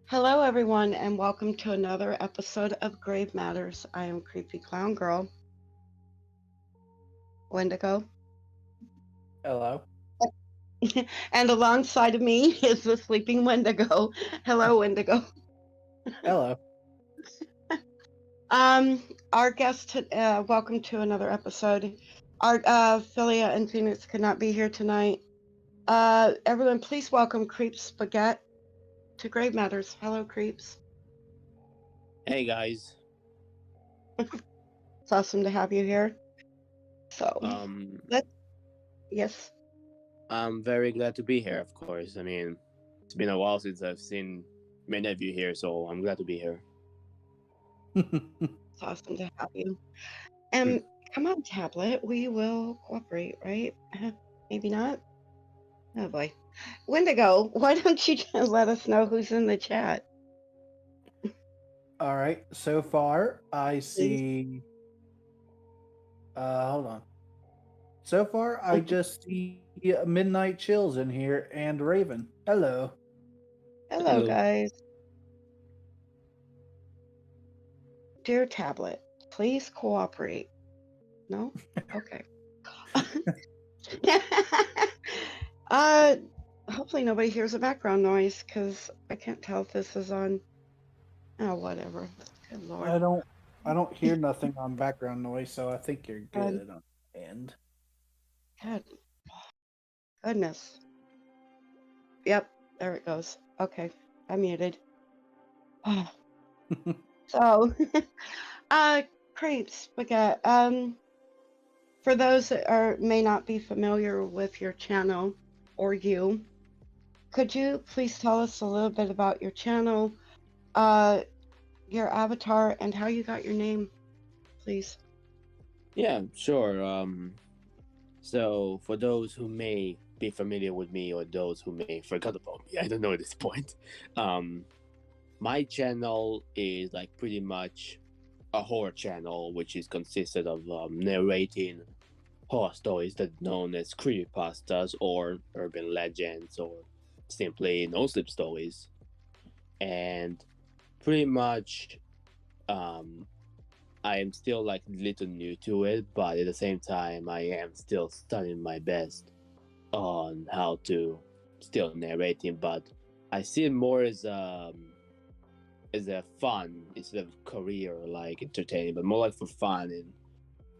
Hello, everyone, and welcome to another episode of Grave Matters. I am Creepy Clown Girl, Wendigo, Hello. and alongside of me is the sleeping Wendigo. Hello, Wendigo. Hello. Our guest, welcome to another episode. Our Filia and Phoenix could not be here tonight. Everyone, please welcome CreepsSpaghett to Grave Matters. Hello, Creeps. Hey guys. It's awesome to have you here. So, yes. I'm very glad to be here, of course. I mean, it's been a while since I've seen many of you here, so I'm glad to be here. It's awesome to have you. And come on, tablet, we will cooperate, right? Maybe not? Oh boy. Wendigo, why don't you just let us know who's in the chat? All right. So far, I see. Hold on. So far, I just see Midnight Chills in here and Raven. Hello. Hello, guys. Dear tablet, please cooperate. No? Okay. Hopefully nobody hears a background noise because I can't tell if this is on. Oh, whatever. Good Lord. I don't hear nothing on background noise, so I think you're good on the end. Good. Goodness. Yep, there it goes. Okay, I muted. So, CreepsSpaghett. For those that may not be familiar with your channel or you, could you please tell us a little bit about your channel, your avatar, and how you got your name, please? Yeah, sure. So for those who may be familiar with me or those who may forgot about me, I don't know at this point. My channel is like pretty much a horror channel, which is consisted of narrating horror stories that are known as creepypastas or urban legends or simply no sleep stories. And pretty much I am still like a little new to it, but at the same time I am still studying my best on how to still narrating, but I see it more as a fun instead of career like entertaining, but more like for fun and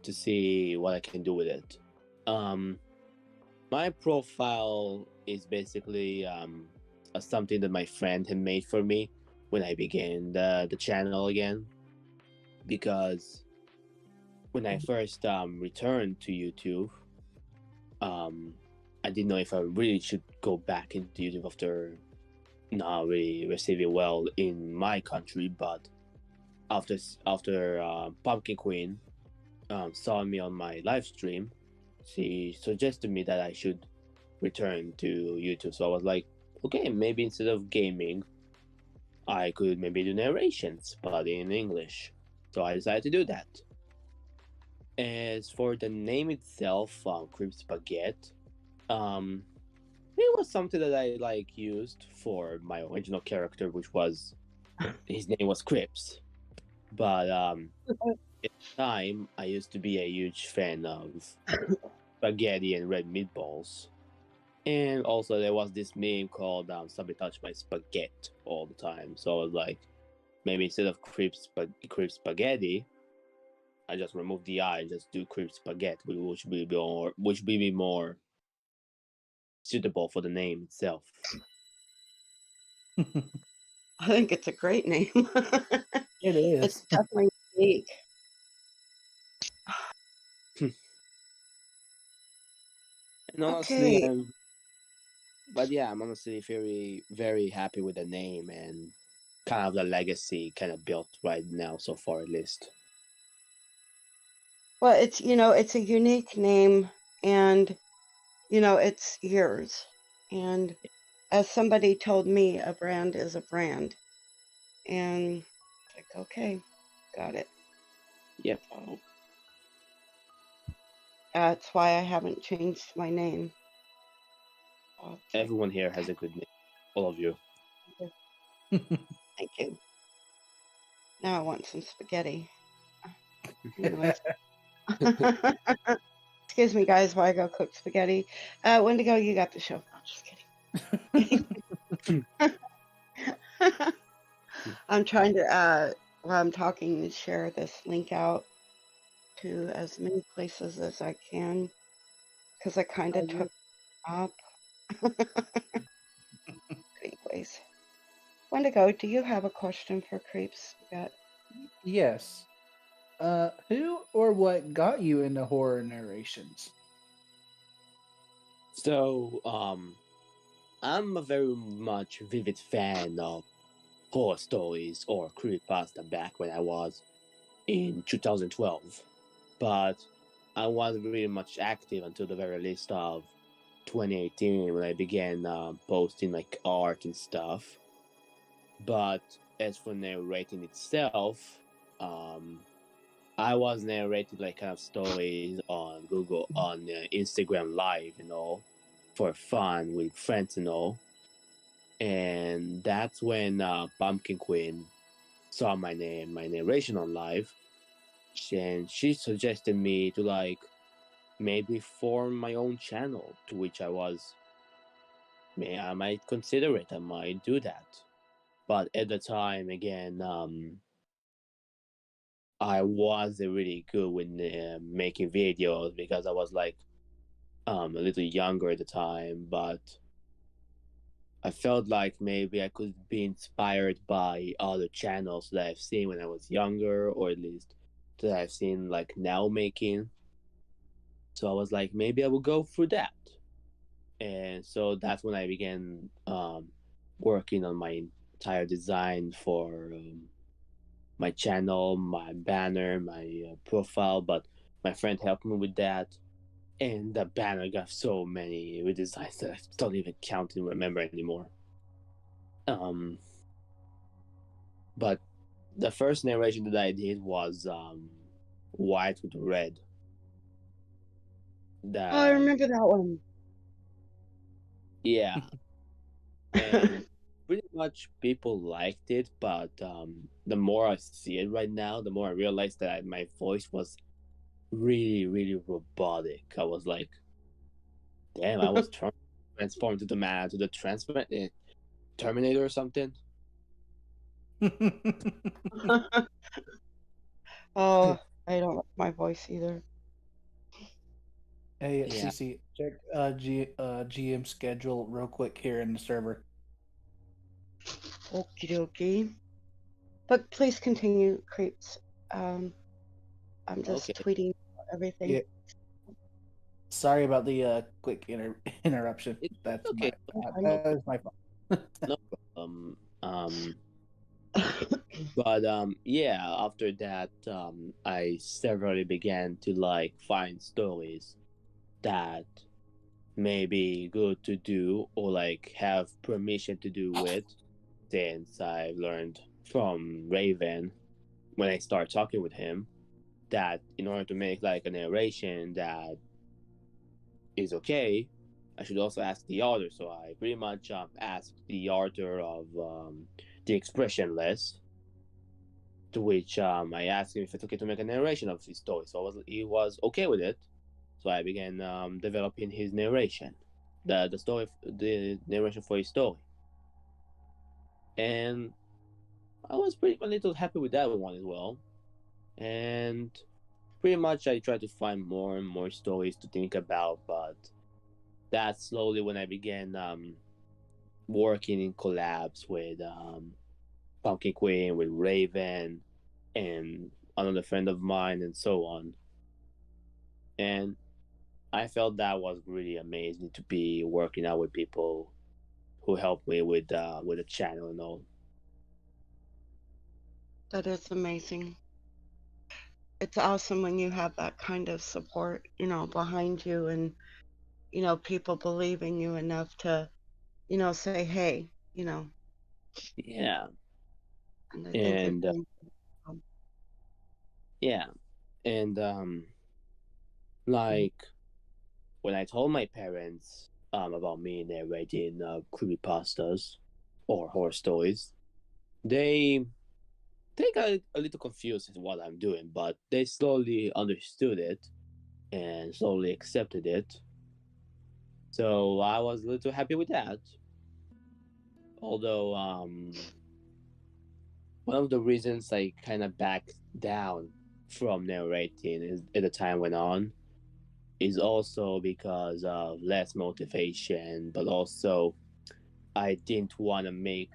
to see what I can do with it. My profile is basically something that my friend had made for me when I began the channel again, because when I first returned to YouTube, I didn't know if I really should go back into YouTube after not really receiving well in my country. But after Pumpkin Queen saw me on my live stream, she suggested me that I should return to YouTube. So I was like, okay, maybe instead of gaming, I could maybe do narrations, but in English. So I decided to do that. As for the name itself, CreepsSpaghett, it was something that I like used for my original character, which was his name was Crips. But at the time, I used to be a huge fan of spaghetti and red meatballs. And also, there was this meme called "Somebody touched my spaghetti" all the time. So I was like, maybe instead of CreepsSpaghett, I just remove the I and just do CreepsSpaghett, which will be more suitable for the name itself. I think it's a great name. It is. It's definitely unique. And honestly, Okay. I'm honestly very, very happy with the name and kind of the legacy kind of built right now so far, at least. Well, it's a unique name, and it's yours. And as somebody told me, a brand is a brand. And like, okay, got it. Yep. So, that's why I haven't changed my name. Everyone here has a good name. all of you. Thank you. Now I want some spaghetti. Anyways. Excuse me, guys, while I go cook spaghetti. Wendigo, you got the show. I'm just kidding. I'm trying to, while I'm talking, to share this link out to as many places as I can because I kind of took up. Anyways, Wendigo, do you have a question for CreepsSpaghett? Yes. Who or what got you into horror narrations? So, I'm a very much vivid fan of horror stories or creepypasta back when I was in 2012, but I wasn't really much active until the very least of 2018 when I began posting like art and stuff. But as for narrating itself, I was narrating like kind of stories on Google, on Instagram Live, for fun with friends and all. And that's when Pumpkin Queen saw my name, my narration on live, and she suggested me to like maybe form my own channel. To which I might consider it. I might do that. But at the time, again, I wasn't really good with making videos because I was like a little younger at the time. But I felt like maybe I could be inspired by other channels that I've seen when I was younger, or at least that I've seen like now making. So I was like, maybe I will go through that. And so that's when I began working on my entire design for my channel, my banner, my profile. But my friend helped me with that. And the banner got so many redesigns that I don't even count and remember anymore. Um, but the first narration that I did was white with red. Oh, I The remember that one. Yeah, and pretty much people liked it, but the more I see it right now, the more I realize that my voice was really, really robotic. I was like, damn, I was transformed to the man to the Terminator or something. Oh, I don't like my voice either. Hey, Yeah. CC, check GM schedule real quick here in the server. Okie dokie. But please continue, Creeps. Um, I'm just Okay. tweeting everything. Yeah. Sorry about the quick interruption. It's That's okay. that is my fault. No problem. But yeah, after that, I severally began to like find stories that may be good to do or like have permission to do with, since I learned from Raven when I start talking with him that in order to make like a narration that is okay, I should also ask the author. So I pretty much asked the author of the expression list, to which I asked him if it's okay to make a narration of his story. So he was okay with it. So I began developing his narration, the narration for his story, and I was pretty a little happy with that one as well. And pretty much I tried to find more and more stories to think about, but that's slowly when I began working in collabs with Pumpkin Queen, with Raven, and another friend of mine, and so on. And I felt that was really amazing to be working out with people who helped me with the channel and all. That is amazing. It's awesome when you have that kind of support, behind you and, people believe in you enough to, say, hey, Yeah, and I think you're and doing well. yeah, and like when I told my parents about me narrating creepypastas or horror stories. They got a little confused with what I'm doing, but they slowly understood it and slowly accepted it. So I was a little happy with that. Although one of the reasons I kind of backed down from narrating as the time went on is also because of less motivation, but also I didn't want to make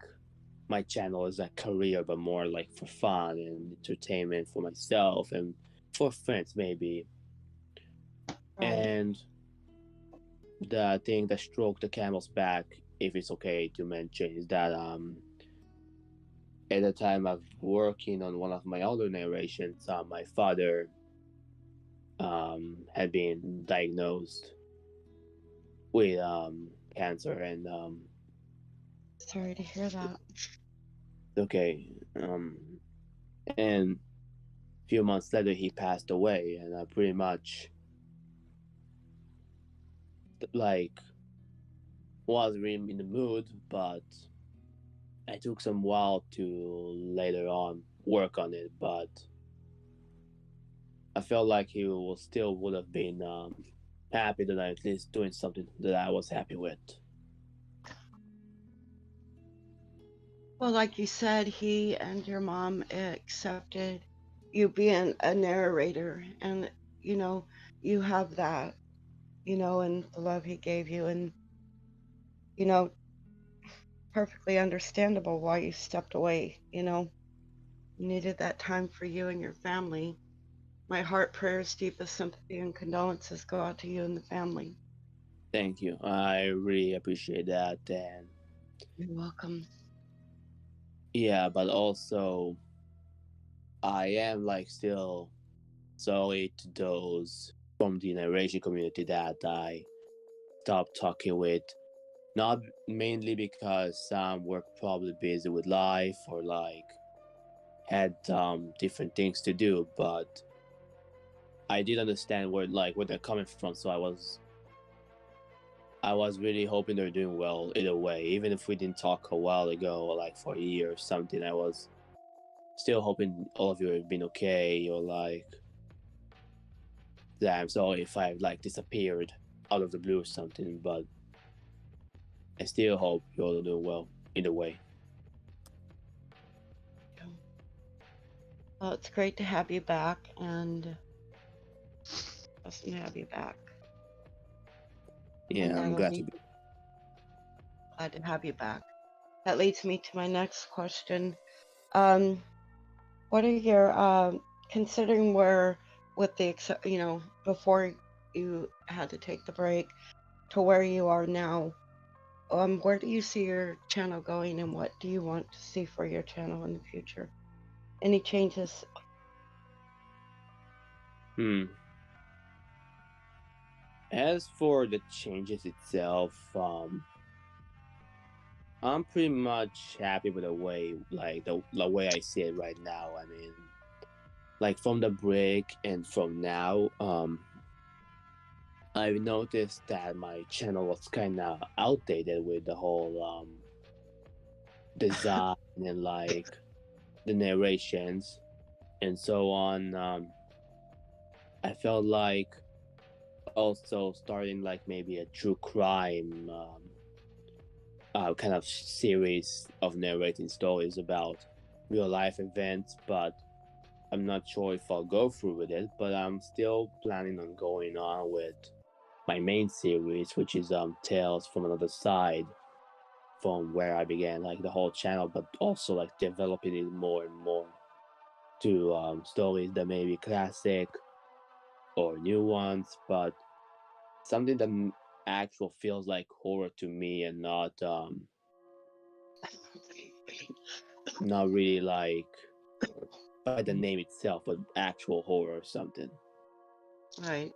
my channel as a career, but more like for fun and entertainment for myself and for friends maybe. Right. And the thing that stroked the camel's back, if it's okay to mention, is that at the time of working on one of my other narrations, my father had been diagnosed with cancer, and Sorry to hear that. okay, and a few months later he passed away, and I pretty much like was really in the mood, but I took some while to later on work on it, but I felt like he will still would have been happy that I at least doing something that I was happy with. Well, like you said, he and your mom accepted you being a narrator, and you have that, and the love he gave you, and you know, perfectly understandable why you stepped away. You needed that time for you and your family. My heart, prayers, deepest sympathy, and condolences go out to you and the family. Thank you. I really appreciate that, and You're welcome. yeah, but also I am like still sorry to those from the narration community that I stopped talking with. Not mainly because some were probably busy with life or like had different things to do, but I did understand where they're coming from. So I was really hoping they're doing well either way. Even if we didn't talk a while ago, or like for a year or something, I was still hoping all of you have been okay, or like that I'm sorry if I've like disappeared out of the blue or something, but I still hope you're all doing well either way. Well, it's great to have you back, and awesome to have you back. Yeah, And I'm not glad only to be. glad to have you back. That leads me to my next question. Um, what are your considering where with the before you had to take the break to where you are now? Where do you see your channel going, and what do you want to see for your channel in the future? Any changes? As for the changes itself, I'm pretty much happy with the way, like the way I see it right now. I mean, like from the break and from now, I've noticed that my channel was kind of outdated with the whole design and like the narrations and so on. I felt like also starting like maybe a true crime kind of series of narrating stories about real life events, but I'm not sure if I'll go through with it. But I'm still planning on going on with my main series, which is Tales from Another Side, from where I began like the whole channel, but also like developing it more and more to stories that may be classic or new ones, but something that actual feels like horror to me and not really like by the name itself, but actual horror or something. Right.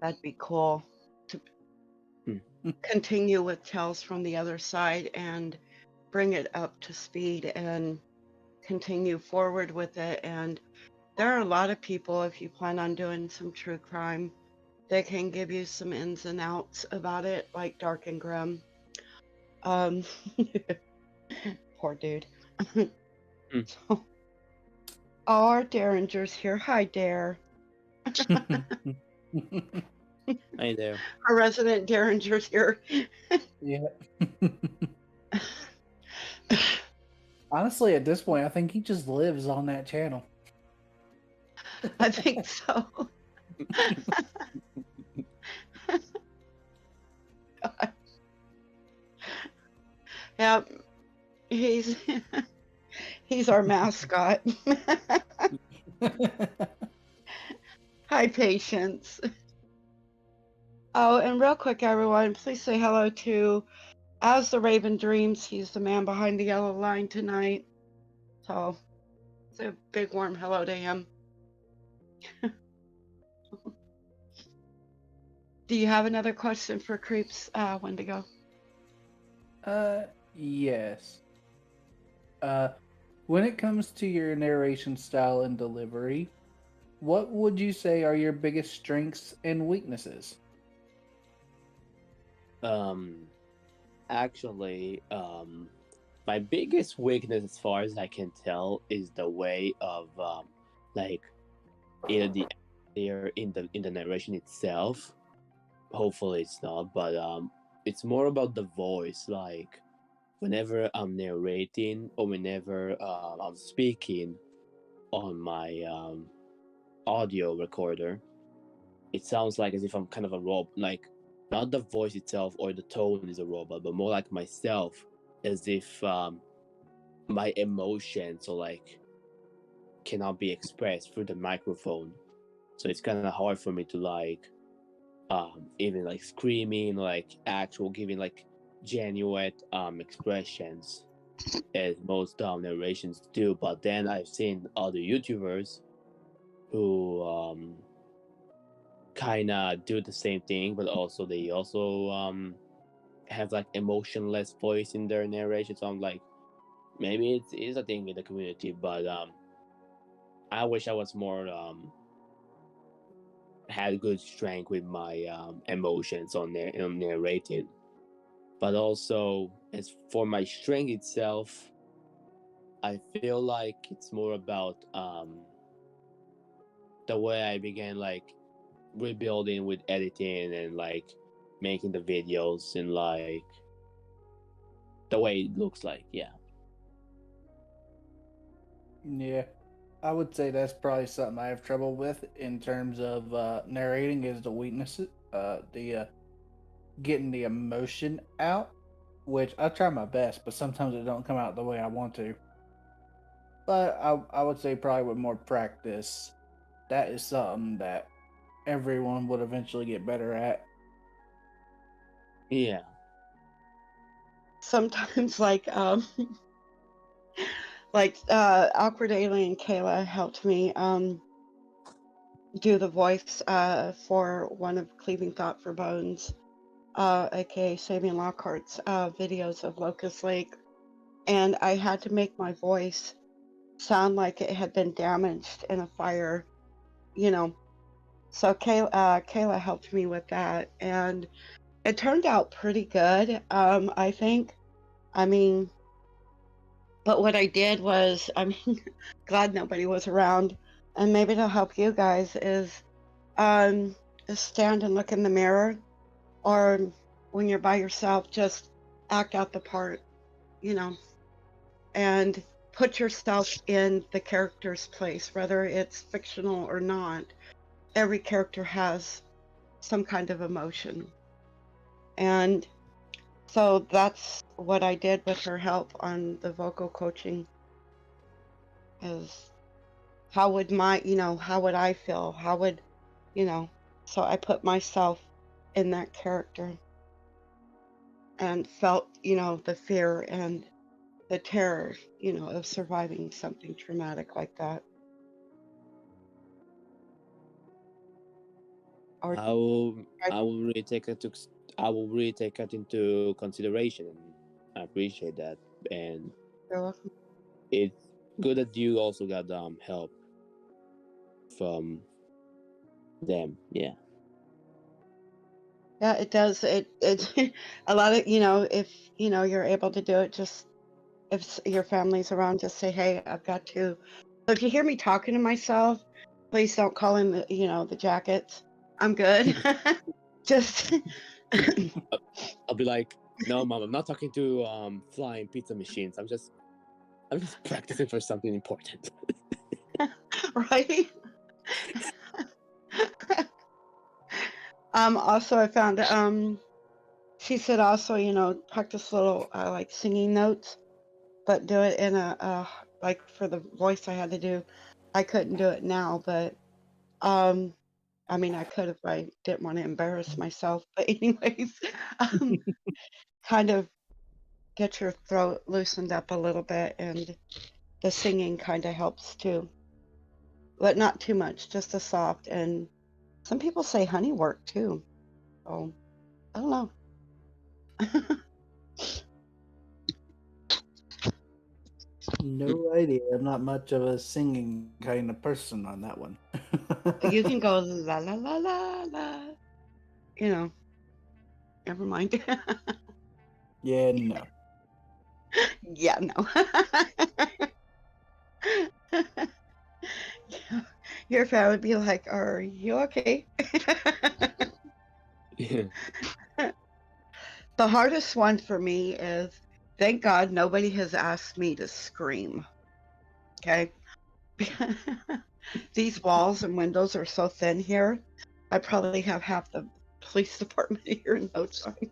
That'd be cool to continue with Tales from the Other Side and bring it up to speed and continue forward with it. And there are a lot of people, if you plan on doing some true crime, they can give you some ins and outs about it, like dark and grim. Um, poor dude. So, our Derringer's here. Hi, Dare. Hi there. Our resident Derringer's here. Yeah. Honestly, at this point, I think he just lives on that channel. I think so. God. Yep, he's he's our mascot. Hi, Patience. Oh, and real quick, everyone, please say hello to As the Raven Dreams. He's the man behind the yellow line tonight. So, it's a big warm hello to him. Do you have another question for Creeps, Wendigo? Yes. When it comes to your narration style and delivery, what would you say are your biggest strengths and weaknesses? Actually, my biggest weakness, as far as I can tell, is the way of like either in the narration itself. Hopefully, it's not, but it's more about the voice. Like whenever I'm narrating or whenever I'm speaking on my audio recorder, it sounds like as if I'm kind of a robot. Like not the voice itself or the tone is a robot, but more like myself, as if my emotions or like cannot be expressed through the microphone. So it's kind of hard for me to like even like screaming, like actual giving like genuine expressions as most narrations do. But then I've seen other YouTubers who kind of do the same thing, but also they also have like emotionless voice in their narration. So I'm like, maybe it is a thing in the community, but I wish I was more had good strength with my emotions on narrating. But also, as for my strength itself, I feel like it's more about the way I began like rebuilding with editing and like making the videos and like the way it looks like. Yeah. Yeah, I would say that's probably something I have trouble with in terms of narrating is the weaknesses, the getting the emotion out, which I try my best, but sometimes it don't come out the way I want to. But I would say probably with more practice, that is something that everyone would eventually get better at. Yeah. Sometimes, like Awkward Alien Kayla helped me do the voice for one of Cleaving Thought for Bones, aka Saving Lockhart's videos of Locust Lake, and I had to make my voice sound like it had been damaged in a fire, you know. So Kayla helped me with that, and it turned out pretty good. I think. I mean, but what I did was, I mean, glad nobody was around, and maybe to help you guys um, is stand and look in the mirror, or when you're by yourself, just act out the part, you know, and put yourself in the character's place, whether it's fictional or not. Every character has some kind of emotion. And so that's what I did with her help on the vocal coaching is how would I feel? How would, you know, so I put myself in that character and felt, the fear and the terror, of surviving something traumatic like that. Or I will. I will really take it to. I will really take it into consideration. I appreciate that, and you're welcome. it's good that you also got help from them. Yeah. Yeah, it does. It a lot of, if you're able to do it, just if your family's around, just say, "Hey, I've got to." So if you hear me talking to myself, please don't call in the jackets. I'm good. Just I'll be like, no, mom, I'm not talking to flying pizza machines. I'm just practicing for something important. right. Also, I found she said also, practice little like singing notes, but do it in a like for the voice I had to do. I couldn't do it now, but I mean, I could if I didn't want to embarrass myself. But anyways, um, kind of get your throat loosened up a little bit, and the singing kind of helps too, but not too much, just a soft. And some people say honey work too. So I don't know. No idea. I'm not much of a singing kind of person on that one. You can go la la la la la. Never mind. Yeah, no. Yeah, no. Your fan would be like, "Are you okay?" Yeah. The hardest one for me is, thank God nobody has asked me to scream. Okay. These walls and windows are so thin here. I probably have half the police department here in no time.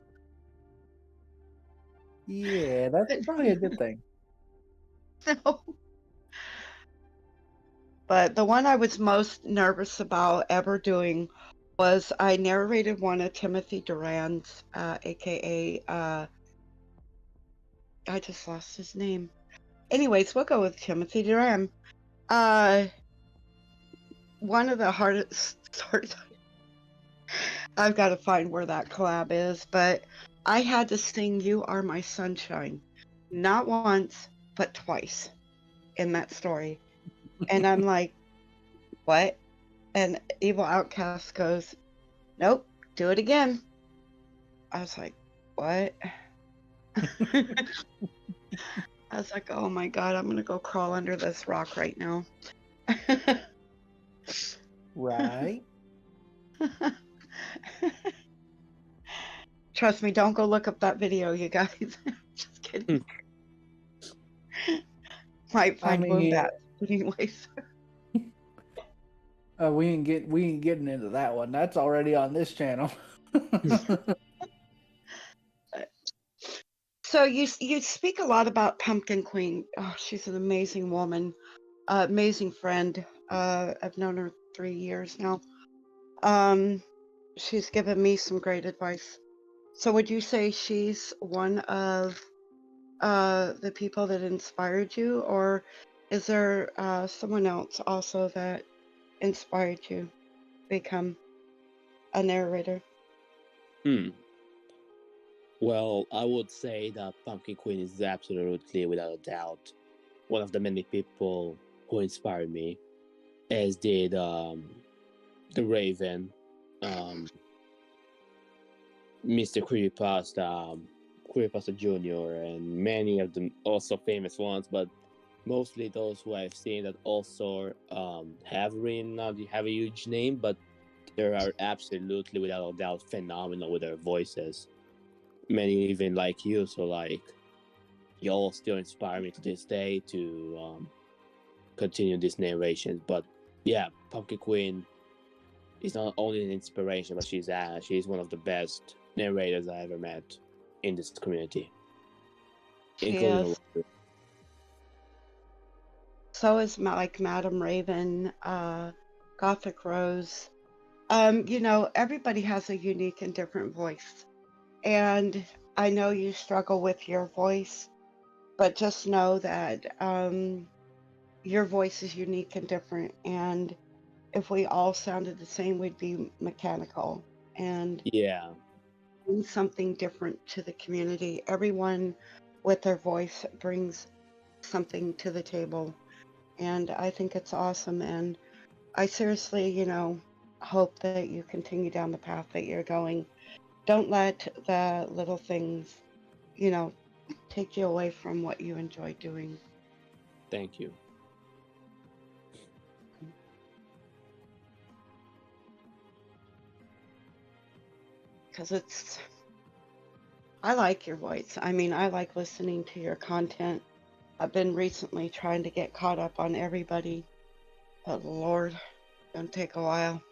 Yeah, that's probably a good thing. No. But the one I was most nervous about ever doing was I narrated one of Timothy Duran's, aka I just lost his name. Anyways, we'll go with Timothy Duran. One of the hardest I've got to find where that collab is, but I had to sing "You Are My Sunshine" not once, but twice in that story. And I'm like, what? And Evil Outcast goes, nope, do it again. I was like, what? I was like, oh my God, I'm going to go crawl under this rock right now. Right? Trust me, don't go look up that video, you guys. Just kidding. Might I find mean, Wombat. But anyways. we ain't getting into that one. That's already on this channel. So you speak a lot about Pumpkin Queen. Oh, she's an amazing woman, amazing friend. I've known her 3 years now. She's given me some great advice. So would you say she's one of the people that inspired you, or is there someone else also that inspired you to become a narrator? Well, I would say that Pumpkin Queen is absolutely, without a doubt, one of the many people who inspired me, as did the Raven, Mr. Creepypasta Jr., and many of them also famous ones, but mostly those who I've seen that also have a huge name, but they are absolutely, without a doubt, phenomenal with their voices. Many even like you, so like you all still inspire me to this day to continue these narrations. But yeah, Pumpkin Queen is not only an inspiration, but she's one of the best narrators I ever met in this community, She including is. the So is like Madam Raven, Gothic Rose. Everybody has a unique and different voice. And I know you struggle with your voice, but just know that your voice is unique and different. And if we all sounded the same, we'd be mechanical and yeah. bring something different to the community. Everyone with their voice brings something to the table. And I think it's awesome. And I seriously, hope that you continue down the path that you're going. don't let the little things, you know, take you away from what you enjoy doing. Thank you. Because I like your voice. I mean, I like listening to your content. I've been recently trying to get caught up on everybody, but Lord, gonna take a while.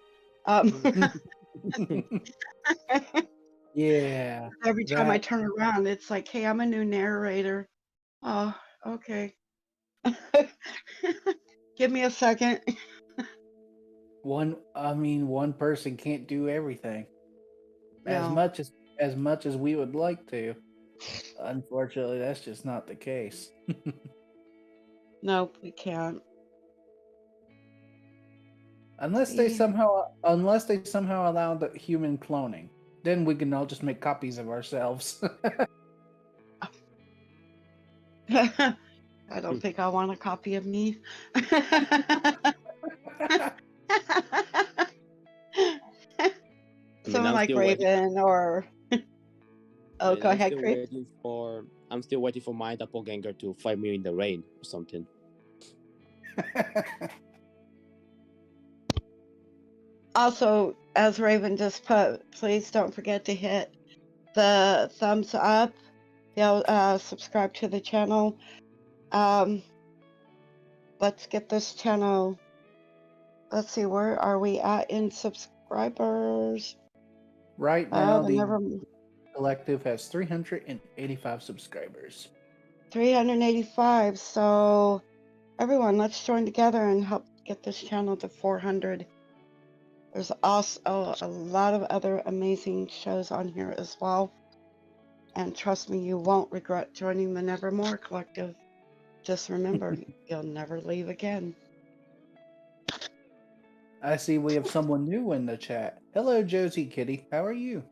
Yeah. Every time I That turn around, it's like, hey, I'm a new narrator. Oh, okay. Give me a second. one person can't do everything. As No, much as we would like to. Unfortunately, that's just not the case. nope, we can't. Unless they somehow allow the human cloning. Then we can all just make copies of ourselves. I don't think I want a copy of me. Someone I'm like still waiting. Raven or oh, go ahead, Creep. I'm still waiting for my doppelganger to fight me in the rain or something. Also, as Raven just put, please don't forget to hit the thumbs up. Subscribe to the channel. Let's get this channel. Let's see, where are we at in subscribers? Right now, the Nevermore. collective has 385 subscribers. 385. So, everyone, let's join together and help get this channel to 400. There's also a lot of other amazing shows on here as well. And trust me, you won't regret joining the Nevermore Collective. Just remember, you'll never leave again. I see we have someone new in the chat. Hello, Josie Kitty. How are you?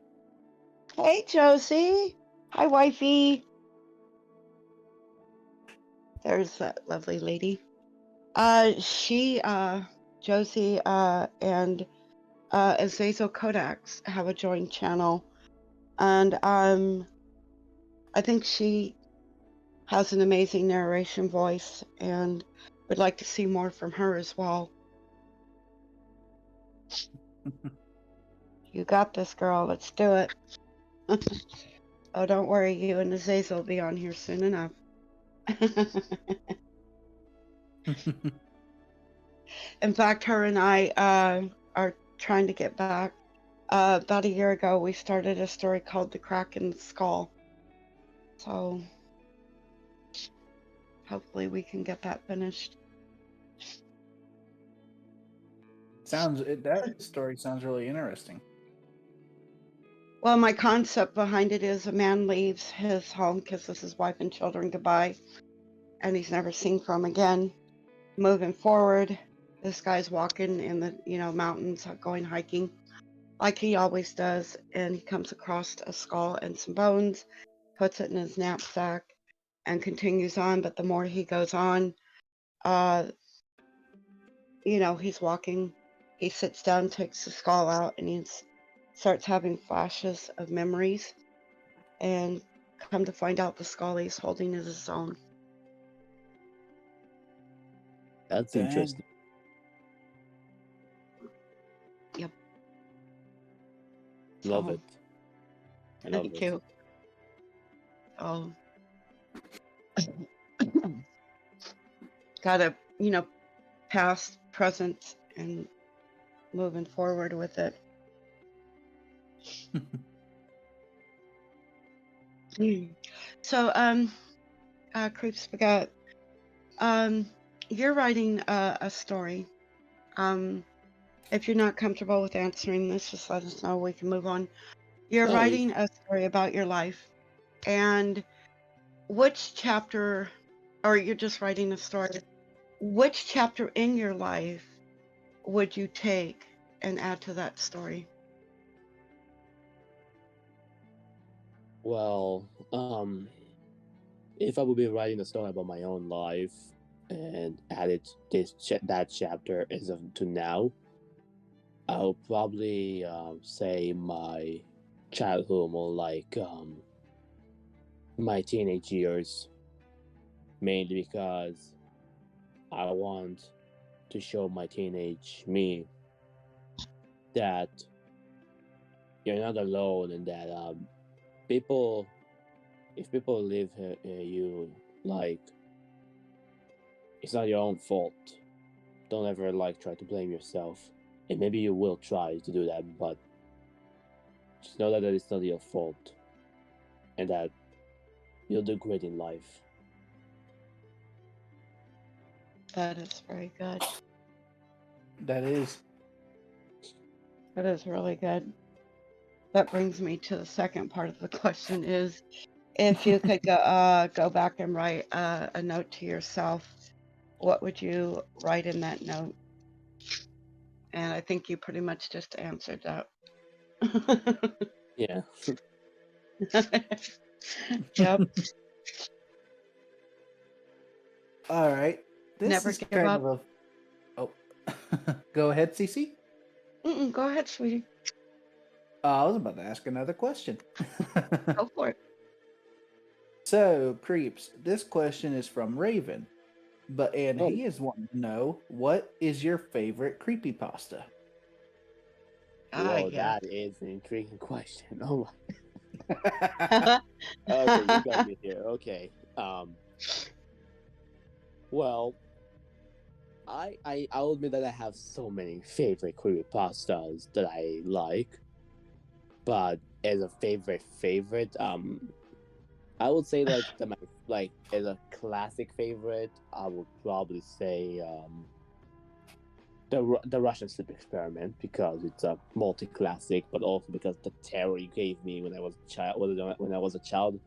Hey, Josie. Hi, wifey. There's that lovely lady. Josie, and Azazel Kodaks have a joint channel. And I think she has an amazing narration voice and would like to see more from her as well. You got this, girl. Let's do it. Oh, don't worry. You and Azazel will be on here soon enough. In fact, her and I are trying to get back. About a year ago, we started a story called The Crack in the Skull. So hopefully we can get that finished. That story sounds really interesting. Well, my concept behind it is a man leaves his home, kisses his wife and children goodbye, and he's never seen from again. Moving forward, this guy's walking in the mountains, going hiking, like he always does, and he comes across a skull and some bones, puts it in his knapsack, and continues on. But the more he goes on, he's walking. He sits down, takes the skull out, and he starts having flashes of memories. And come to find out, the skull he's holding is his own. That's interesting. Yep. Love it. I love Thank it. you. Oh. Gotta, past, present, and moving forward with it. So, CreepsSpaghett, you're writing a story. If you're not comfortable with answering this, just let us know. We can move on. You're writing a story about your life, and which chapter, or you're just writing a story, which chapter in your life would you take and add to that story? Well, if I would be writing a story about my own life and added that chapter as of to now, I'll probably say my childhood, more like my teenage years, mainly because I want to show my teenage me that you're not alone, and that people, if people leave you, like, it's not your own fault. Don't ever like try to blame yourself, and maybe you will try to do that, but just know that it's not your fault, and that you'll do great in life. That is very good. That is. That is really good. That brings me to the second part of the question is, if you could go back and write a note to yourself, what would you write in that note? And I think you pretty much just answered that. Yeah. Yep. All right. This Never is give kind up. of a. Oh, go ahead, Cece. Go ahead, sweetie. I was about to ask another question. Go for it. So, Creeps, this question is from Raven, and Oh. he is wanting to know, what is your favorite creepypasta? Whoa, Yeah. that is an intriguing question. Oh my. Okay, you got me here. Okay. Well, I'll admit that I have so many favorite creepypastas that I like, but as a favorite, I would say like as a classic favorite, I would probably say the Russian sleep experiment, because it's a multi-classic, but also because the terror you gave me when I was a child. When I was a child,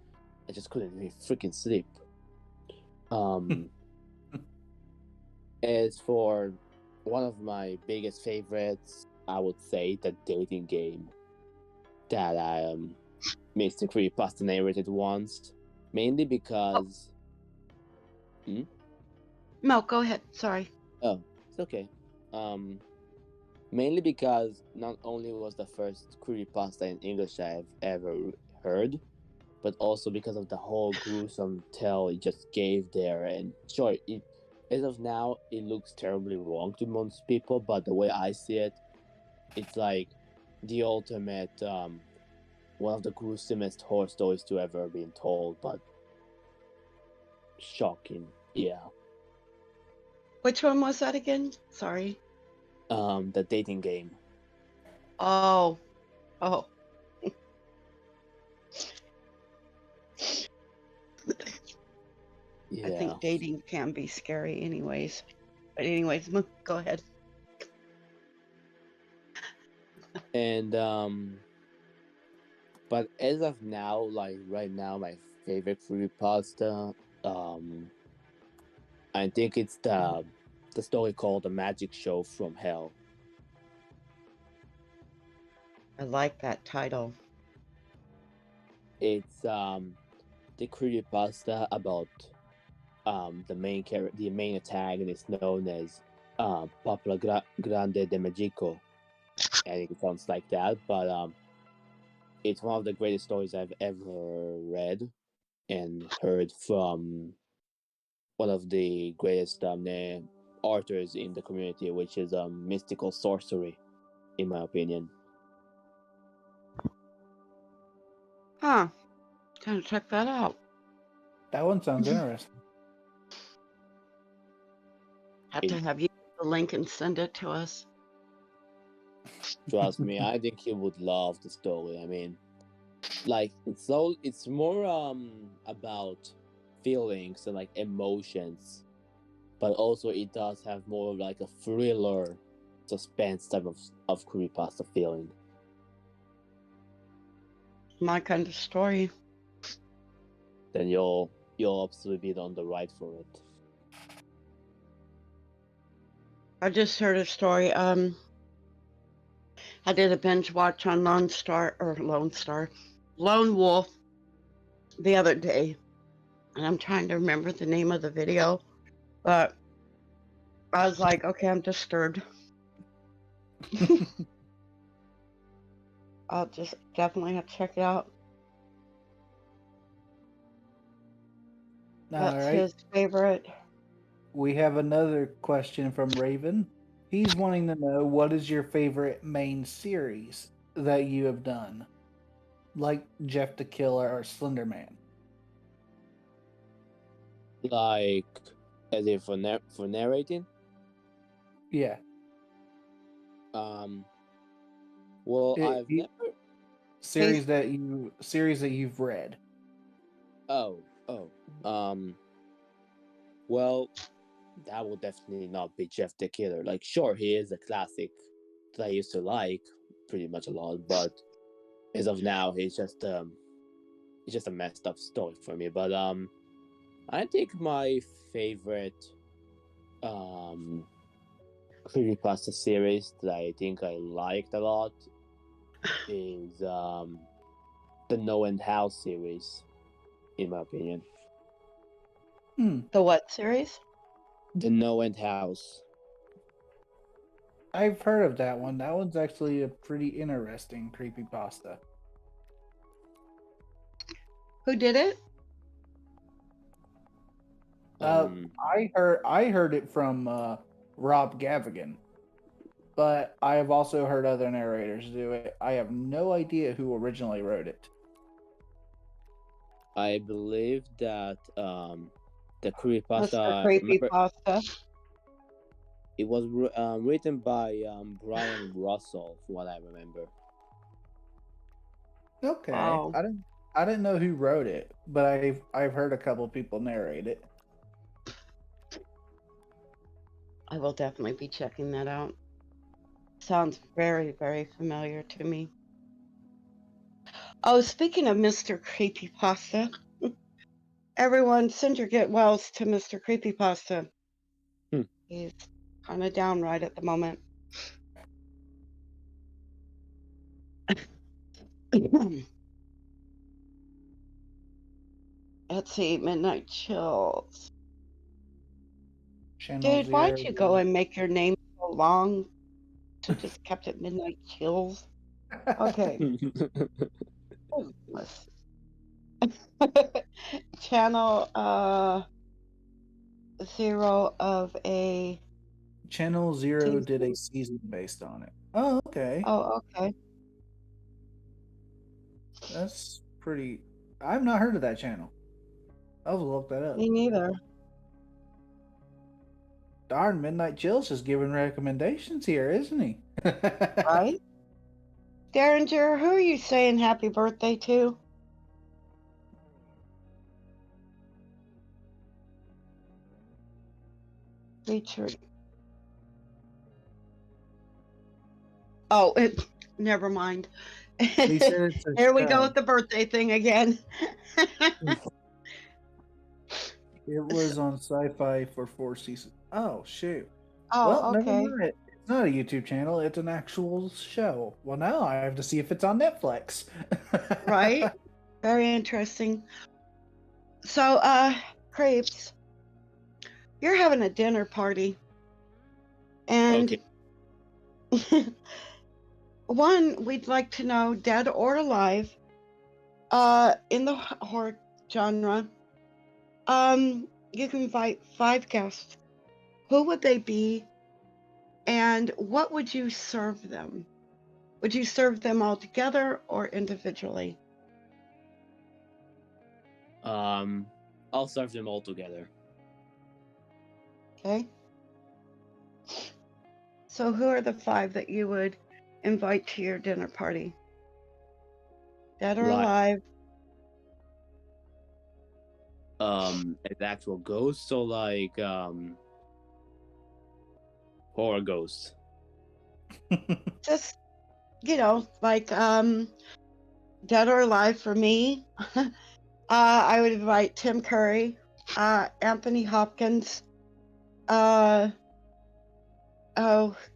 I just couldn't really freaking sleep. As for one of my biggest favorites, I would say the dating game that I Mr. Creepypasta narrated once, mainly because. No, go ahead. Sorry. Oh, it's okay. Mainly because not only was the first creepypasta in English I've ever heard, but also because of the whole gruesome tale it just gave there. And sure, as of now, it looks terribly wrong to most people, but the way I see it, it's like the ultimate, one of the gruesomest horror stories to ever been told, but shocking. Yeah. Which one was that again? Sorry. The dating game. Oh. Yeah. I think dating can be scary anyways. But anyways, go ahead. And but as of now, like right now, my favorite creepypasta, I think it's the story called The Magic Show from Hell. I like that title. It's the creepypasta about the main antagonist known as Papla Grande de Magico, and it sounds like that, but it's one of the greatest stories I've ever read and heard from one of the greatest authors in the community, which is mystical sorcery, in my opinion. Huh. Gotta check that out. That one sounds interesting. Have to have you get the link and send it to us. Trust me, I think you would love the story. I mean, like it's more about feelings and like emotions, but also it does have more of like a thriller, suspense type of creepypasta feeling. My kind of story. Then you'll absolutely be on the right for it. I just heard a story. I did a binge watch on Lone Wolf the other day, and I'm trying to remember the name of the video, but I was like, okay, I'm disturbed. I'll just definitely have to check it out. All That's right. his favorite. We have another question from Raven. He's wanting to know, what is your favorite main series that you have done? Like Jeff the Killer or Slender Man? Like, as if for narrating. Yeah. Well, It- I've it- never. series that you've read. Oh. Well, that will definitely not be Jeff the Killer. Like, sure, he is a classic that I used to like pretty much a lot, but as of now, he's just a messed up story for me. But I think my favorite creepypasta series that I think I liked a lot is the No End House series, in my opinion. The what series? The No End House. I've heard of that one. That one's actually a pretty interesting creepypasta. Who did it? I heard it from Rob Gavigan, but I have also heard other narrators do it. I have no idea who originally wrote it. I believe that the creepypasta. Mr. Creepypasta. It was written by Brian Russell, from what I remember. Okay, Wow. I didn't know who wrote it, but I've heard a couple people narrate it. I will definitely be checking that out. Sounds very, very familiar to me. Oh, speaking of Mr. Creepypasta, everyone send your get wells to Mr. Creepypasta. He's kind of down right at the moment. Let's see, Midnight Chills. Channel Dude, why'd 0. you go and make your name so long? Should just kept it Midnight Chills. Okay. Channel 0 of a Channel 0 season. did a season based on it. Oh, okay. Oh, okay. That's pretty. I've not heard of that channel. I'll look that up. Me neither. Darn, Midnight Chills is giving recommendations here, isn't he? Right? Derringer, who are you saying happy birthday to? Featured. Oh, never mind. He said it's a Here we go show. with the birthday thing again. It was on Sci-Fi for 4 seasons. Oh, shoot. Oh, Well, never okay. mind. It's not a YouTube channel. It's an actual show. Well, now I have to see if it's on Netflix. Right? Very interesting. So, Creeps, you're having a dinner party. And one, we'd like to know, dead or alive, in the horror genre, you can invite 5 guests. Who would they be? And what would you serve them? Would you serve them all together or individually? I'll serve them all together. Okay. So who are the 5 that you would invite to your dinner party? Dead or alive? As actual ghosts or like horror ghosts? Just, like dead or alive for me. I would invite Tim Curry, Anthony Hopkins, oh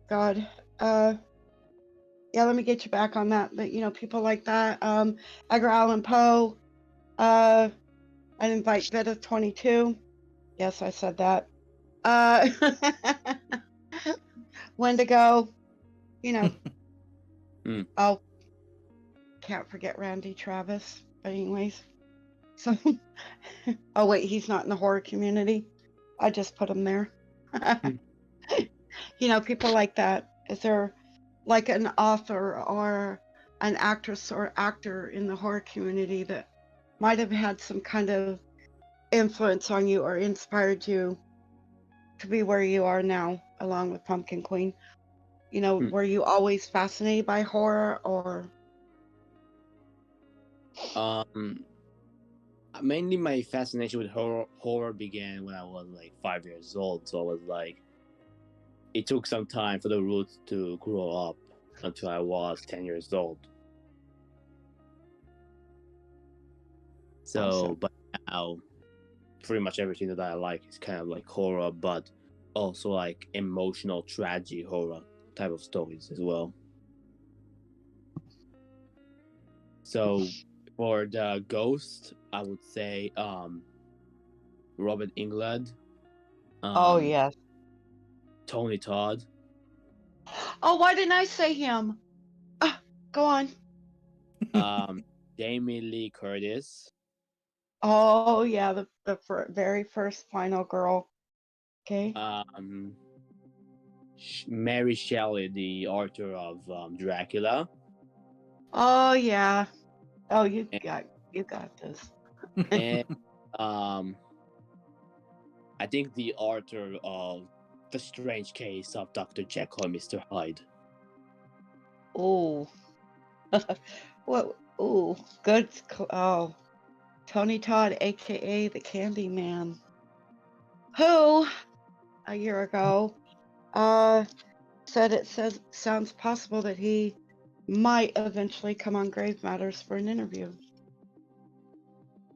God, yeah, let me get you back on that. But people like that, Edgar Allan Poe, I'd invite Beta 22. Yes, I said that. Wendigo, Oh, can't forget Randy Travis. But anyways, so oh wait, he's not in the horror community. I just put him there. You know, people like that. Is there like an author or an actress or actor in the horror community that might have had some kind of influence on you or inspired you to be where you are now, along with Pumpkin Queen? You know, were you always fascinated by horror, or? Mainly my fascination with horror began when I was like 5 years old. So I was like, it took some time for the roots to grow up until I was 10 years old. So, Awesome. but now, pretty much everything that I like is kind of like horror, but also like emotional tragedy horror type of stories as well. So, for the ghost, I would say Robert Englund. Oh yes. Tony Todd. Oh, why didn't I say him? Go on. Jamie Lee Curtis. Oh yeah, the very first final girl. Okay. Mary Shelley, the author of Dracula. Oh yeah. Oh, you got this. And I think the author of The Strange Case of Dr. Jekyll and Mr. Hyde. Oh. What? Oh, good. Oh, Tony Todd, aka the Candy Man, who a year ago said it sounds possible that he might eventually come on Grave Matters for an interview.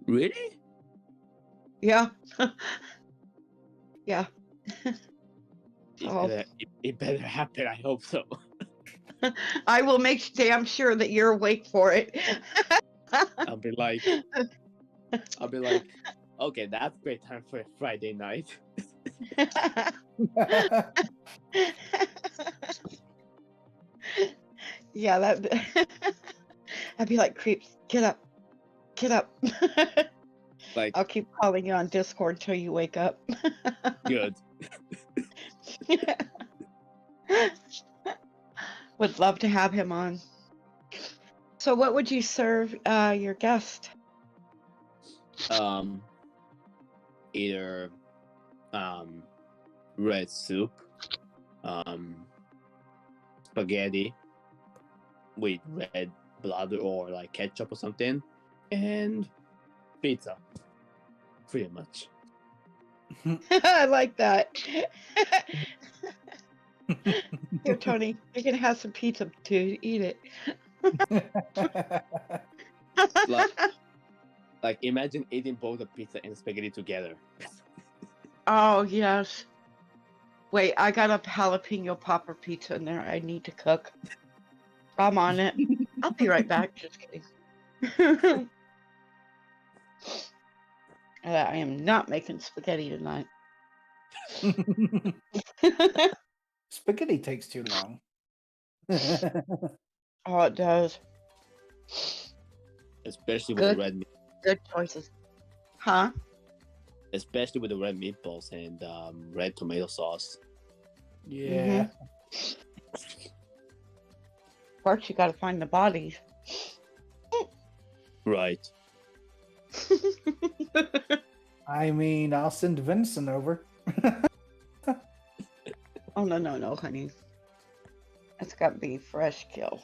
Really? Yeah. Yeah. It better happen. I hope so. I will make damn sure that you're awake for it. I'll be like, okay, that's great time for a Friday night. Yeah, I'd be like, Creeps, get up. Like, I'll keep calling you on Discord till you wake up. good. Would love to have him on. So what would you serve your guest? Either red soup, spaghetti with red blood or like ketchup or something, and pizza. Pretty much. I like that. Here, Tony, you're gonna have some pizza too. Eat it. Like imagine eating both the pizza and spaghetti together. Oh yes. Wait, I got a jalapeno popper pizza in there. I need to cook. I'm on it. I'll be right back. Just kidding. I am not making spaghetti tonight. Spaghetti takes too long. Oh, it does. Especially with the red meat. Good choices. Huh? Especially with the red meatballs and red tomato sauce. Yeah. Of course, you got to find the bodies. Right. I mean, I'll send Vincent over. Oh, no, honey. It's got to be fresh kill.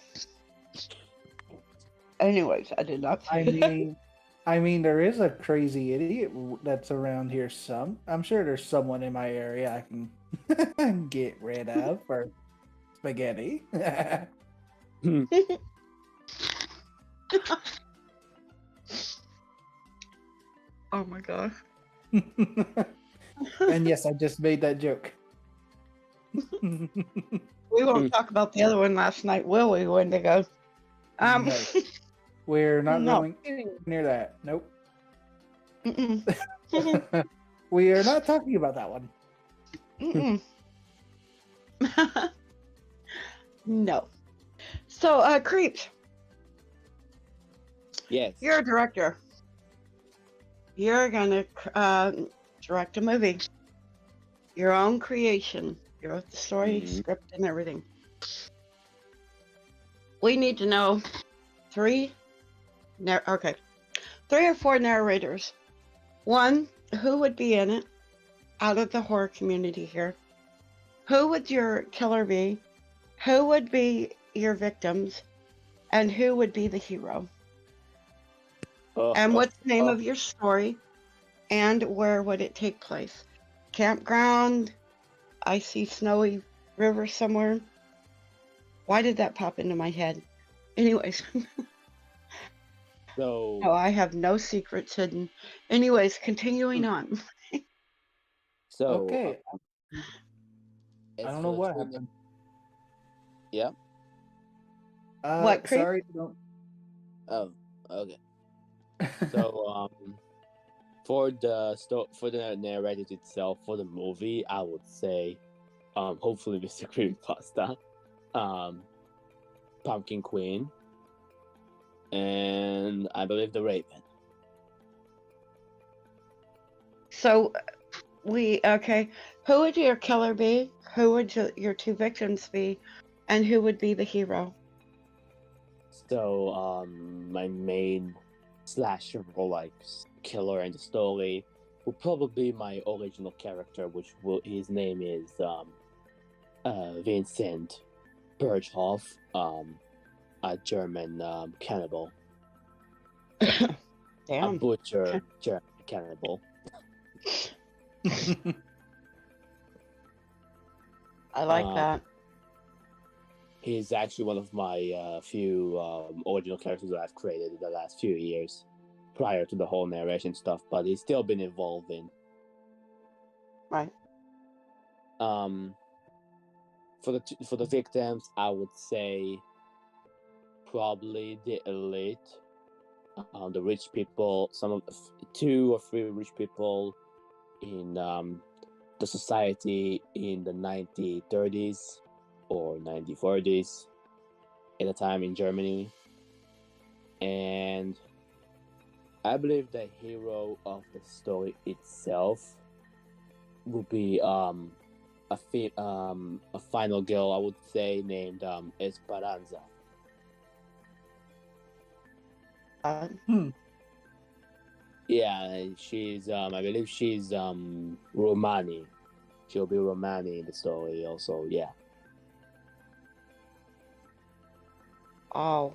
Anyways, I did not say I mean, there is a crazy idiot that's around here. I'm sure there's someone in my area I can get rid of for spaghetti. Oh my gosh. And yes, I just made that joke. We won't talk about the other one last night, will we, Wendigo? No. We're not No. going anywhere near that. Nope. Mm-mm. We are not talking about that one. Mm-mm. No. So, Creeps, Yes. You're a director. You're gonna direct a movie. Your own creation. You wrote the story, Mhm. script, and everything. We need to know three or four narrators. One, who would be in it out of the horror community here? Who would your killer be? Who would be your victims? And who would be the hero? And what's the name of your story? And where would it take place? Campground, icy, snowy river somewhere? Why did that pop into my head? Anyways. So. No, I have no secrets hidden. Anyways, continuing on. So. Okay. I as don't know for what the- happened. Yeah. What, Creep? Sorry. Don't... Oh. Okay. So for the narrative itself for the movie, I would say, hopefully Mr. Creepypasta, Pumpkin Queen, and I believe the Raven. So okay. Who would your killer be? Who would your two victims be? And who would be the hero? So my main slasher or like killer in the story will probably be my original character, his name is Vincent Berghoff, a German cannibal, a Damn. butcher German cannibal. I like that. He's actually one of my few original characters that I've created in the last few years, prior to the whole narration stuff. But he's still been evolving. Right. For the victims, I would say probably the elite, the rich people. Two or three rich people in the society in the 1930s or 1940s at a time in Germany. And I believe the hero of the story itself will be a final girl, I would say, named Esperanza. Yeah, she's I believe she's Romani. She'll be Romani in the story also, yeah. Oh.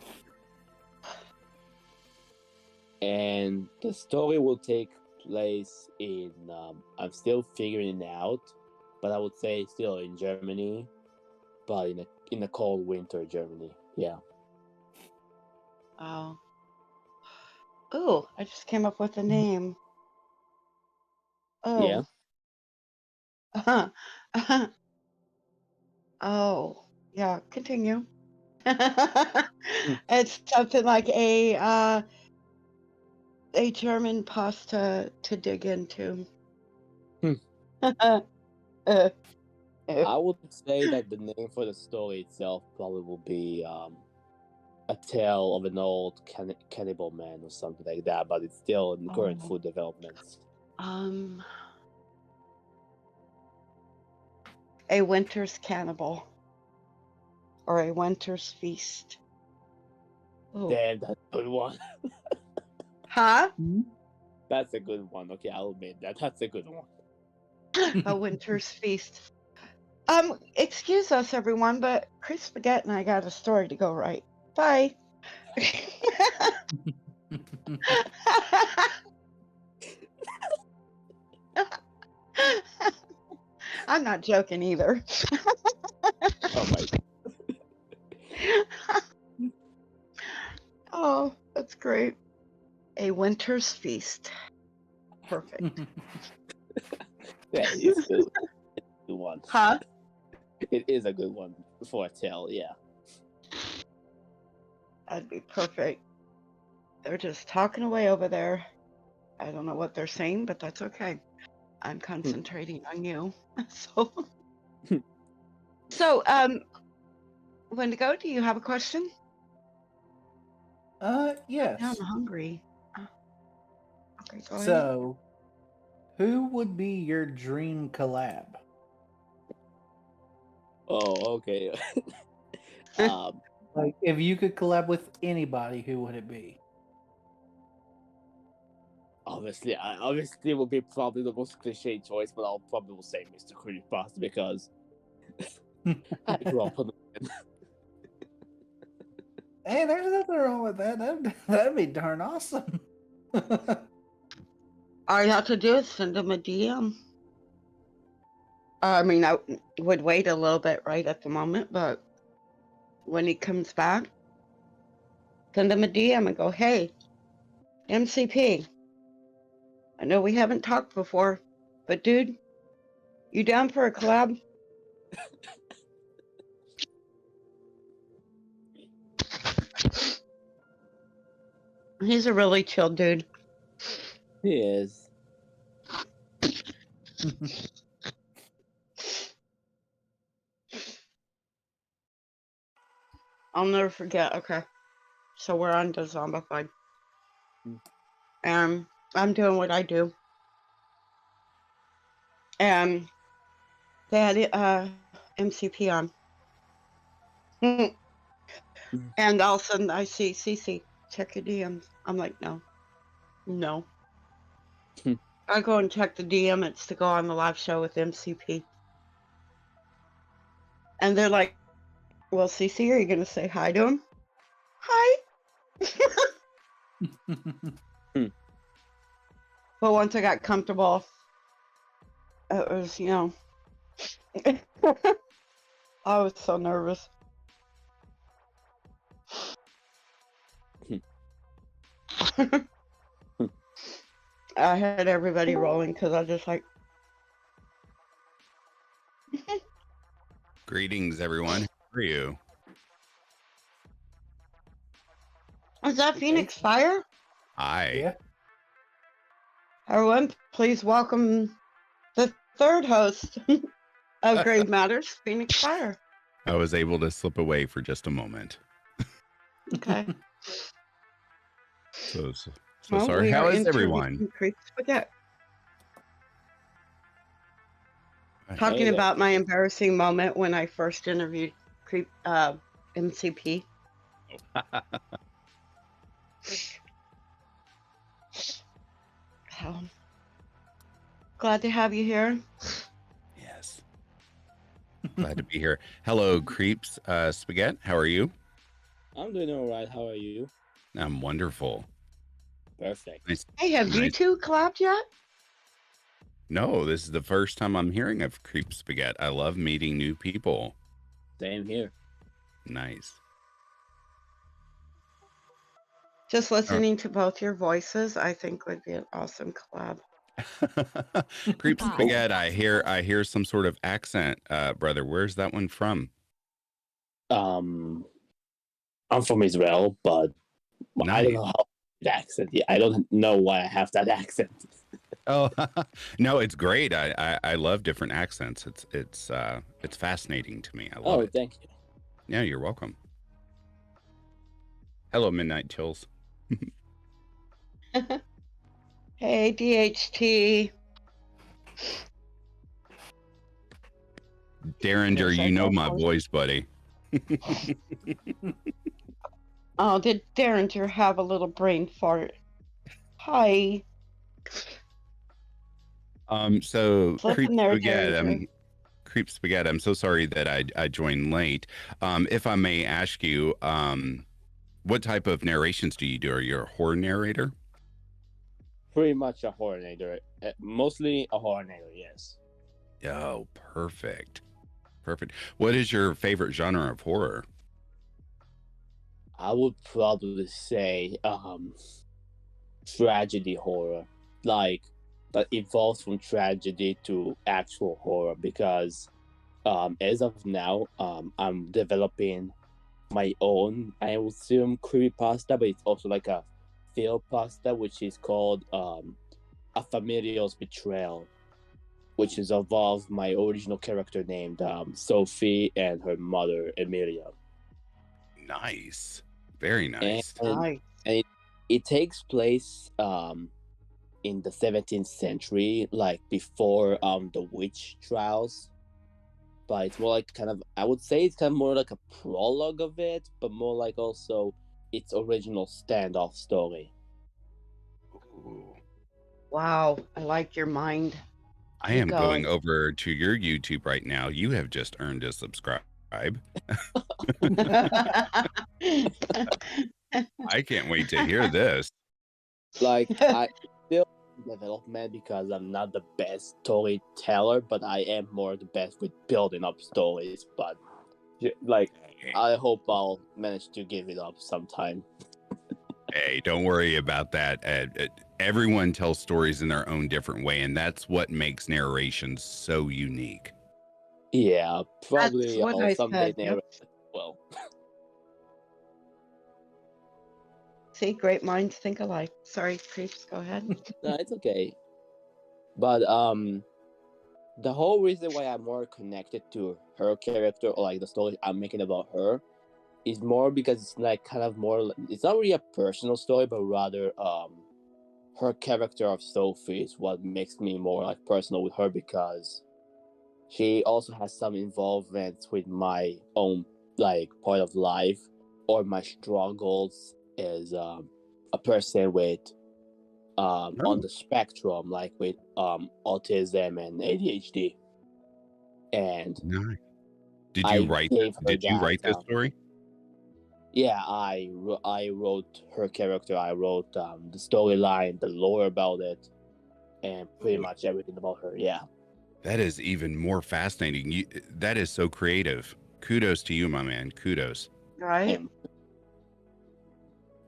And the story will take place in I'm still figuring it out, but I would say still in Germany, but in a cold winter Germany, yeah. Oh. Ooh, I just came up with a name. Oh. Yeah. Oh. Yeah, continue. It's something like a German pasta to dig into. I would say that the name for the story itself probably will be a tale of an old cannibal man or something like that, but it's still in current food developments. A winter's cannibal. Or a winter's feast. Ooh. Damn, that's a good one. Huh? That's a good one. Okay, I'll admit that. That's a good one. A winter's feast. Excuse us, everyone, but CreepsSpaghett and I got a story to go write. Bye. I'm not joking either. Oh my God. Oh, that's great. A winter's feast. Perfect. Yeah, it's good. It's a good one. Huh? It is a good one for a tale, yeah. That'd be perfect. They're just talking away over there. I don't know what they're saying, but that's okay. I'm concentrating on you. So, Wendigo, do you have a question? Yes. Now I'm hungry. Okay, go ahead. So, who would be your dream collab? Oh, okay. Like, if you could collab with anybody, who would it be? Obviously, obviously it would be probably the most cliche choice, but I'll probably will say Mr. Creepypasta because I grew up on it. Hey, there's nothing wrong with that. That'd be darn awesome. All you have to do is send him a DM. I mean, I would wait a little bit right at the moment, but when he comes back, send him a DM and go, hey, MCP, I know we haven't talked before, but dude, you down for a collab? He's a really chill dude. He is. I'll never forget. Okay, so we're on to Zombified. And I'm doing what I do. And they had MCP on. And all of a sudden I see CC, check your DMs. I'm like, no. I go and check the DM. It's to go on the live show with MCP. And they're like, well, CC, are you going to say hi to him? Hi. But once I got comfortable, it was, I was so nervous. I had everybody rolling because I was just like... Greetings, everyone. How are you? Is that Phoenix Fire? Hi. Yeah. Everyone, please welcome the third host of Grave Matters, Phoenix Fire. I was able to slip away for just a moment. Okay. So Well, sorry. we How are is everyone? CreepsSpaghett. Hey Talking there. about my embarrassing moment when I first interviewed MCP. So, glad to have you here. Yes. Glad to be here. Hello, Creeps. Spaghetti, how are you? I'm doing all right. How are you? I'm wonderful. Perfect. Nice. Hey, have you Nice. two collabed yet? No, this is the first time I'm hearing of Creep Spaghetti. I love meeting new people. Same here. Nice. Just listening to both your voices, I think would be an awesome collab. Creep Spaghetti, I hear some sort of accent, brother. Where's that one from? I'm from Israel, but I don't know how the accent. Yeah, I don't know why I have that accent. Oh no, it's great. I love different accents. It's fascinating to me. I love it. Thank you. Yeah, you're welcome. Hello, Midnight Chills. Hey, DHT. Derringer, Yes, I you know know, my of course. voice, buddy. Oh, did Derringer have a little brain fart? Hi. So Flip Creep in there, Spaghetti, Derringer. Creep Spaghetti, I'm so sorry that I joined late. If I may ask you, what type of narrations do you do? Are you a horror narrator? Pretty much a horror narrator. Mostly a horror narrator, yes. Oh, perfect. Perfect. What is your favorite genre of horror? I would probably say tragedy horror. Like that evolves from tragedy to actual horror because as of now, I'm developing my own, I would assume, creepypasta, but it's also like a field pasta, which is called A Familial's Betrayal, which is involved my original character named Sophie and her mother, Emilia. Nice. Very nice. And Hi. and it takes place in the 17th century, like before the witch trials. But it's more like kind of, I would say it's kind of more like a prologue of it, but more like also its original standoff story. Ooh. Wow, I like your mind. I am going over to your YouTube right now. You have just earned a subscribe. I can't wait to hear this. Like, I still in development because I'm not the best storyteller, but I am more the best with building up stories. But like, I hope I'll manage to give it up sometime. Hey, don't worry about that. Everyone tells stories in their own different way, and that's what makes narrations so unique. Yeah, probably what I'll I someday said, yep. narrate as well. See, great minds think alike. Sorry, Creeps, go ahead. No, it's okay. But the whole reason why I'm more connected to her character, or like the story I'm making about her, is more because it's like kind of more. It's not really a personal story, but rather her character of Sophie is what makes me more like personal with her, because she also has some involvement with my own like part of life or my struggles as a person with on the spectrum, like with autism and ADHD. And Nice. Did you write this story? Yeah, I wrote her character. I wrote the storyline, the lore about it, and pretty much everything about her. Yeah. That is even more fascinating. That is so creative. Kudos to you, my man. Kudos. Right?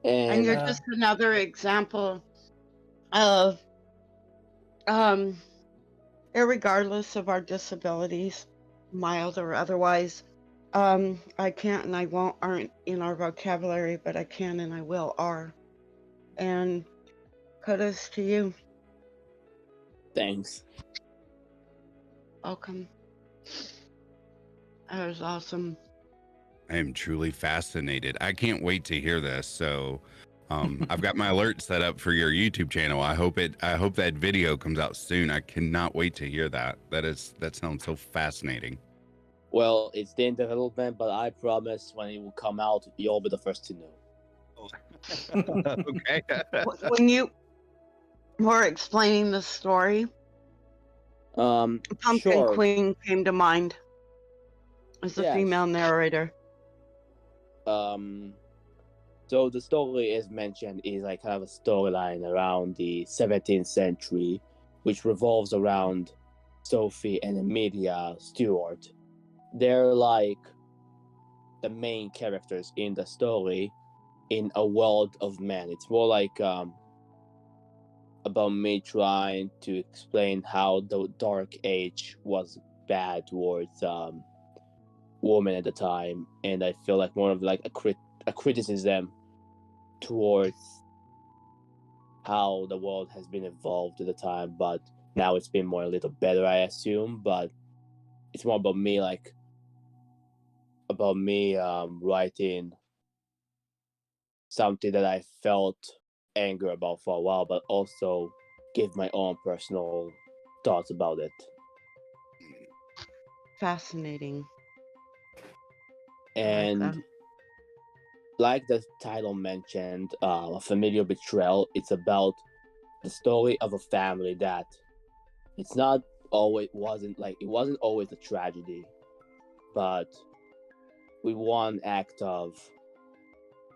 And you're just another example of, irregardless of our disabilities, mild or otherwise, I can't and I won't aren't in our vocabulary, but I can and I will are. And kudos to you. Thanks. Welcome. That was awesome. I am truly fascinated. I can't wait to hear this. So I've got my alert set up for your YouTube channel. I hope that video comes out soon. I cannot wait to hear that. That sounds so fascinating. Well, it's in development, but I promise when it will come out, you'll be the first to know. Okay. When you were explaining the story, Pumpkin sure. Queen came to mind as the female narrator. So the story, as mentioned, is like kind of a storyline around the 17th century, which revolves around Sophie and Emilia Stewart. They're like the main characters in the story in a world of men. It's more like about me trying to explain how the Dark Age was bad towards women at the time, and I feel like more of like a criticism towards how the world has been evolved at the time, but now it's been more a little better, I assume. But it's more about me writing something that I felt anger about for a while, but also give my own personal thoughts about it. Fascinating. And like the title mentioned, a familiar betrayal, it's about the story of a family that it wasn't always a tragedy, but with one act of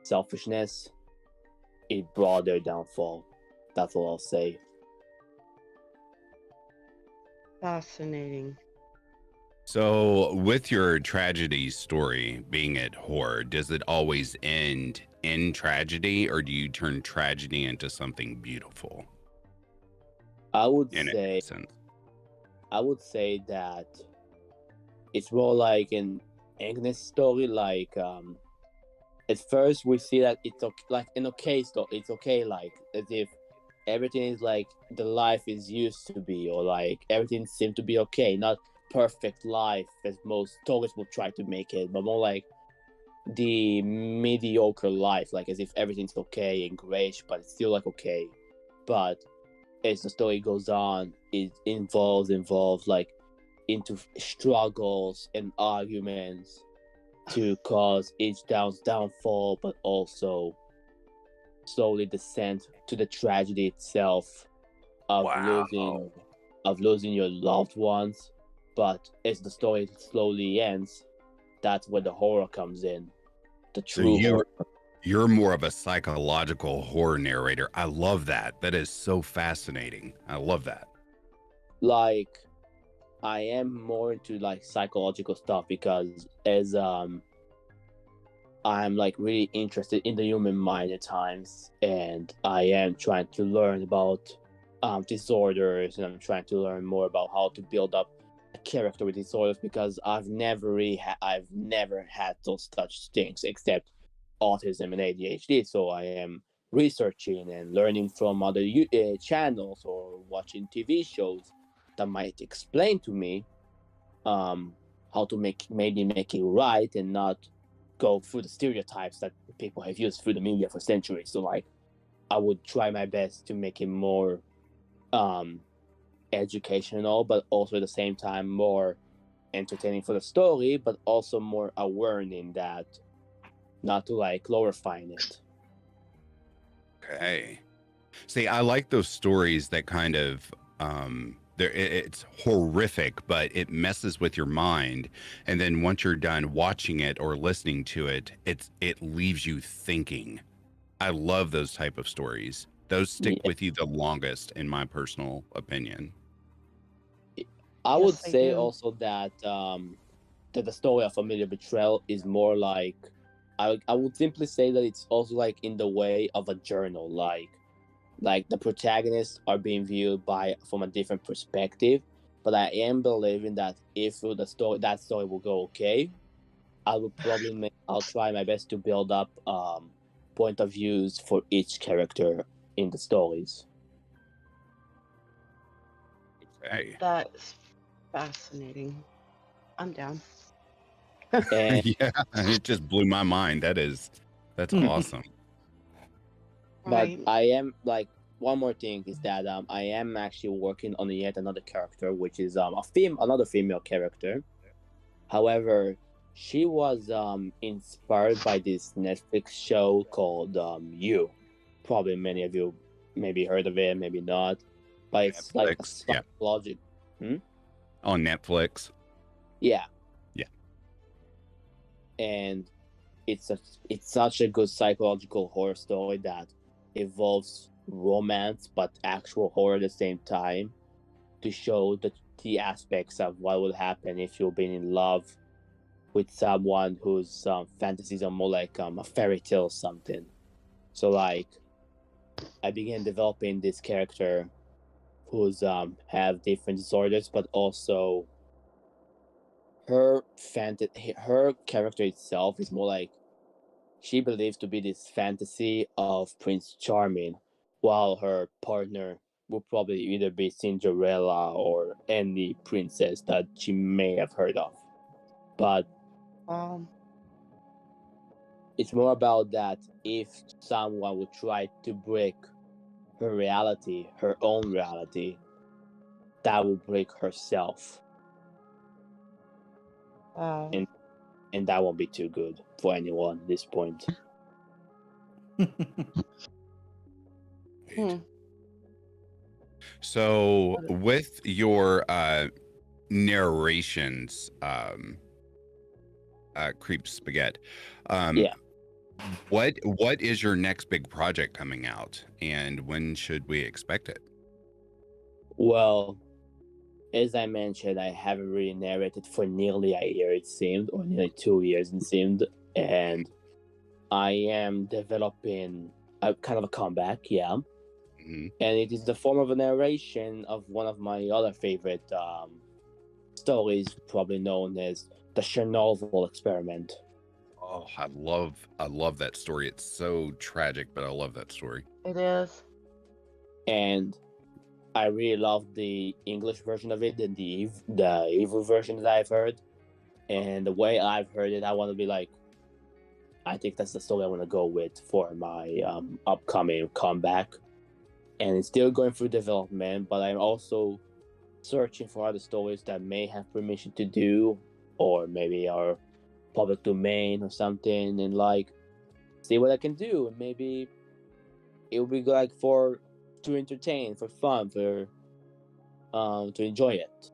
selfishness, it brought their downfall. That's all I'll say. Fascinating. So, with your tragedy story being at horror, does it always end in tragedy, or do you turn tragedy into something beautiful? I would say that it's more like an Agnes story. Like at first we see that it's okay, like an okay story. It's okay, like as if everything is like the life is used to be, or like everything seemed to be okay, not perfect life as most stories will try to make it, but more like the mediocre life, like as if everything's okay and great, but it's still like okay. But as the story goes on, it involves like into struggles and arguments to cause each downfall, but also slowly descend to the tragedy itself of losing your loved ones. But as the story slowly ends, that's where the horror comes in. The So true horror. you're more of a psychological horror narrator. I love that. That is so fascinating. I love that. Like, I am more into like psychological stuff because as I'm like really interested in the human mind at times, and I am trying to learn about disorders, and I'm trying to learn more about how to build up a character with disorders, because I've never had those such things except autism and ADHD. So I am researching and learning from other channels or watching TV shows that might explain to me how to make it right and not go through the stereotypes that people have used through the media for centuries. So like, I would try my best to make it more educational, but also at the same time more entertaining for the story, but also more aware in that, not to like glorifying it. Okay. See, I like those stories that kind of it's horrific, but it messes with your mind, and then once you're done watching it or listening to it, it leaves you thinking. I love those type of stories. Those stick with you the longest, in my personal opinion. I Yes, would they say do. also that that the story of Familiar Betrayal is more like, I would simply say that it's also like in the way of a journal, like the protagonists are being viewed from a different perspective. But I am believing that if that story will go okay, I'll try my best to build up point of views for each character in the stories. Okay. That's fascinating. I'm down. And Yeah, it just blew my mind. That's awesome. but Right. I am like, one more thing is that I am actually working on yet another character, which is another female character. However, she was inspired by this Netflix show called You. Probably many of you maybe heard of it, maybe not. But it's like a Netflix, yeah. psychological. On Netflix. Yeah. Yeah. And it's such a good psychological horror story that involves romance but actual horror at the same time, to show the aspects of what would happen if you've been in love with someone whose fantasies are more like a fairy tale or something. So like, I began developing this character who's have different disorders, but also her character itself is more like, she believes to be this fantasy of Prince Charming, while her partner will probably either be Cinderella or any princess that she may have heard of. But it's more about that if someone would try to break her reality, her own reality, that will break herself. And that won't be too good for anyone at this point. So with your narrations, CreepsSpaghett, Yeah. what is your next big project coming out, and when should we expect it? Well, as I mentioned, I haven't really narrated for nearly a year, it seemed, or nearly 2 years, it seemed. And I am developing a kind of a comeback, yeah. Mm-hmm. And it is the form of a narration of one of my other favorite stories, probably known as the Chernobyl experiment. Oh, I love that story. It's so tragic, but I love that story. It is. And I really love the English version of it and the evil version that I've heard. And the way I've heard it, I want to be like, I think that's the story I want to go with for my upcoming comeback. And it's still going through development, but I'm also searching for other stories that may have permission to do, or maybe are public domain or something, and like see what I can do. And maybe it will be like to entertain, for fun, for to enjoy it.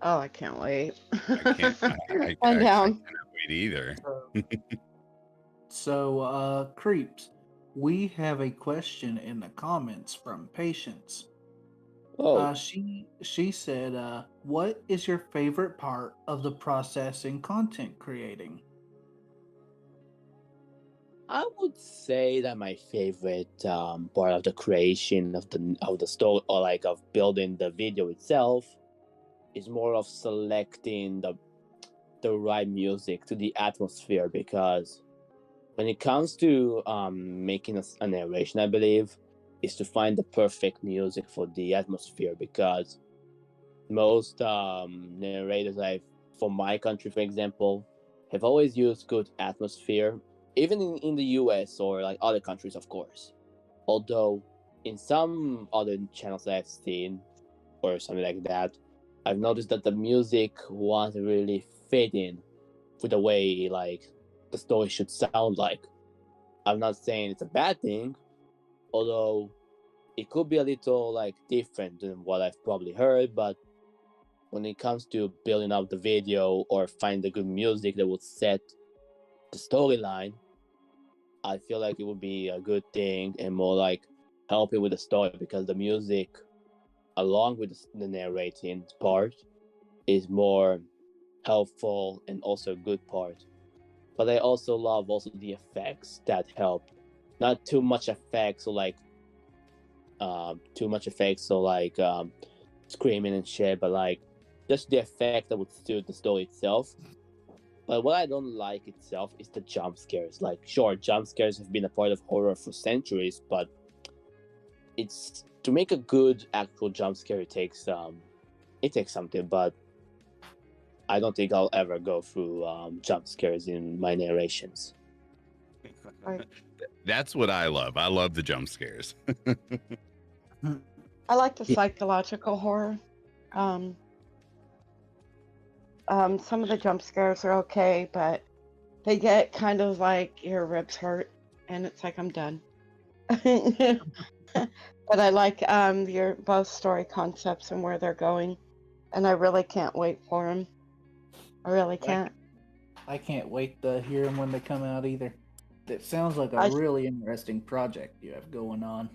Oh, I can't wait. I can't. I'm I down. cannot wait either. So, Creeps, we have a question in the comments from Patience. Oh, She said, "What is your favorite part of the process in content creating?" I would say that my favorite part of the creation of the story, or like of building the video itself, is more of selecting the right music to the atmosphere. Because when it comes to making a narration, I believe is to find the perfect music for the atmosphere. Because most narrators, from my country, for example, have always used good atmosphere, even in the US or like other countries, of course. Although in some other channels that I've seen or something like that, I've noticed that the music wasn't really fitting with the way like the story should sound like. I'm not saying it's a bad thing, although it could be a little like different than what I've probably heard. But when it comes to building up the video or find the good music that would set the storyline, I feel like it would be a good thing and more like helping with the story, because the music, along with the narrating part, is more helpful and also a good part. But I also love the effects that help. Not too much effects, so like screaming and shit, but like just the effect that would suit the story itself. But what I don't like itself is the jump scares. Like, sure, jump scares have been a part of horror for centuries, but it's to make a good actual jump scare. It takes something. But I don't think I'll ever go through jump scares in my narrations. Right. That's what I love. I love the jump scares. I like the psychological horror. Some of the jump scares are okay, but they get kind of like your ribs hurt, and it's like I'm done. But I like your both story concepts and where they're going, and I really can't wait for them. I really can't. I can't wait to hear them when they come out either. It sounds like a really interesting project you have going on.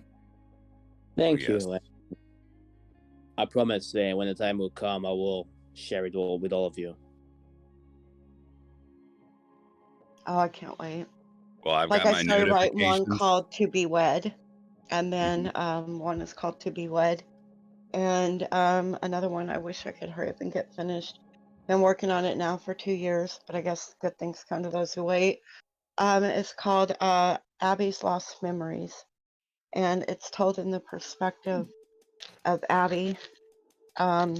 Thank yes. you. I promise when the time will come, I will share it all with all of you. Oh, I can't wait. Well, I've Like got I my started writing one notifications. called To Be Wed, and then one is called To Be Wed, and another one I wish I could hurry up and get finished. Been working on it now for 2 years, but I guess good things come to those who wait. It's called Abby's Lost Memories, and it's told in the perspective of Abby. Yeah,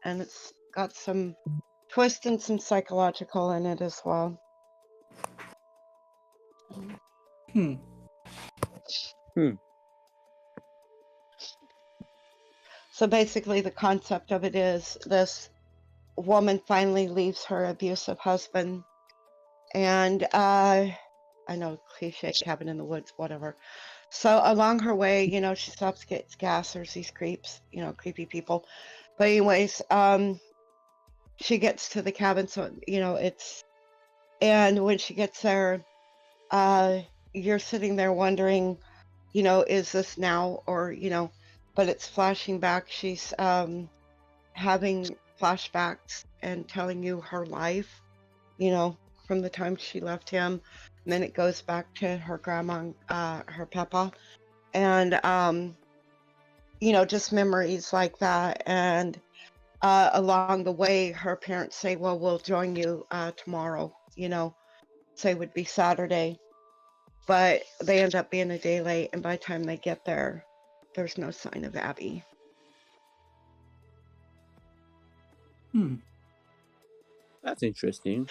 and it's got some twist and some psychological in it as well. So basically, the concept of it is this woman finally leaves her abusive husband, and I know, cliche, cabin in the woods, whatever. So along her way, she stops to get gas. There's these creeps, creepy people. But anyways, she gets to the cabin, so and when she gets there, you're sitting there wondering, is this now or but it's flashing back. She's having flashbacks and telling you her life, from the time she left him. And then it goes back to her grandma, her papa, and just memories like that. And along the way, her parents say, well, we'll join you tomorrow, say would be Saturday, but they end up being a day late, and by the time they get there, there's no sign of Abby. That's interesting.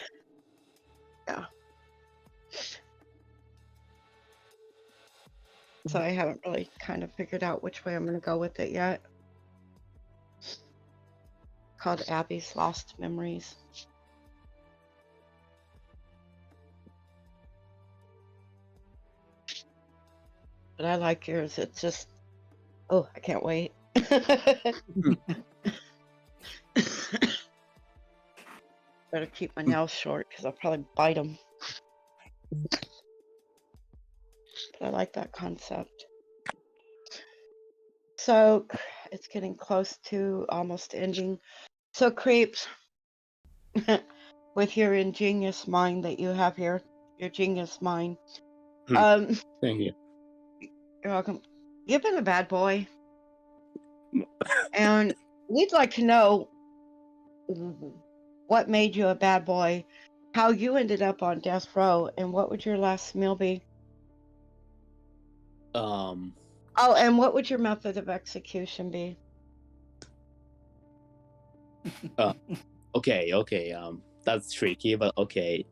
So I haven't really kind of figured out which way I'm going to go with it yet. Called Abby's Lost Memories. But I like yours. It's just, oh, I can't wait. Better keep my nails short because I'll probably bite them. But I like that concept. So it's getting close to almost ending. So Creeps, with your ingenious mind that you have here, your genius mind. Thank you. You're welcome. You've been a bad boy. And we'd like to know what made you a bad boy, how you ended up on death row, and what would your last meal be? Oh, and what would your method of execution be? Okay. That's tricky, but okay.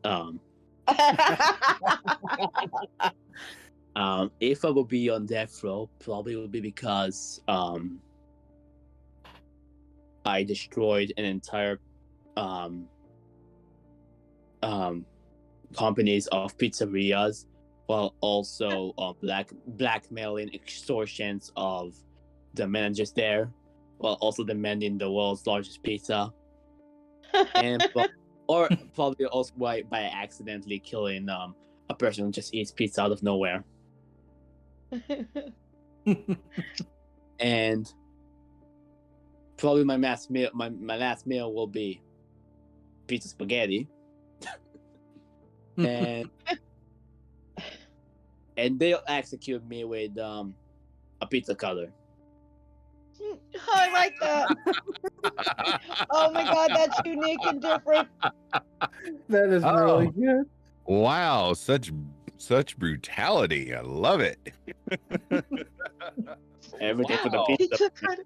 If I would be on death row, probably would be because I destroyed an entire companies of pizzerias, while also blackmailing extortions of the managers there, while also demanding the world's largest pizza, and or probably also by accidentally killing a person who just eats pizza out of nowhere. And probably my last meal will be pizza spaghetti. and they'll execute me with a pizza cutter. I like that. Oh my god, that's unique and different. That is really good. Wow, such brutality. I love it. Everything for the Wow. pizza. Pizza cutter.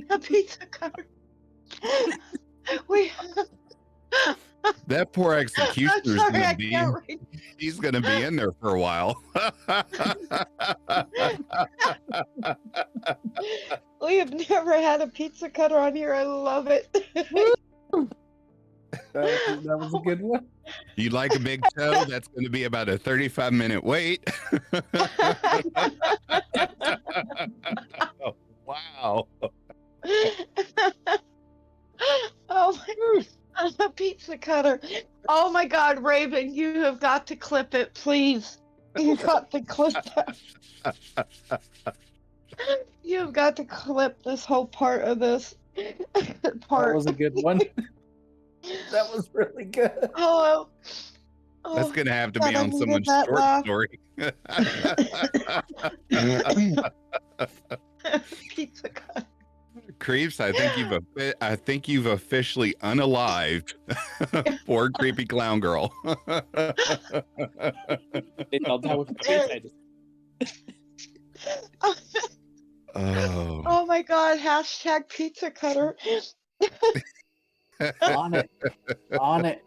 A pizza cutter. That poor I'm executioner's sorry, gonna I be can't read. he's gonna be in there for a while. We have never had a pizza cutter on here. I love it. That was a good one. You like a big toe? That's gonna be about a 35-minute wait. Oh, wow. Oh my god, a pizza cutter. Oh my god, Raven, you have got to clip it, please. You've got to clip that. You've got to clip this whole part of this part. That was a good one. That was really good. Oh, That's gonna have to God, be I on needed someone's that short laugh. story. Pizza cutter. Creeps, I think you've officially unalived poor creepy clown girl. They thought that was pizza. Oh. Oh my god, hashtag pizza cutter. On it. On it.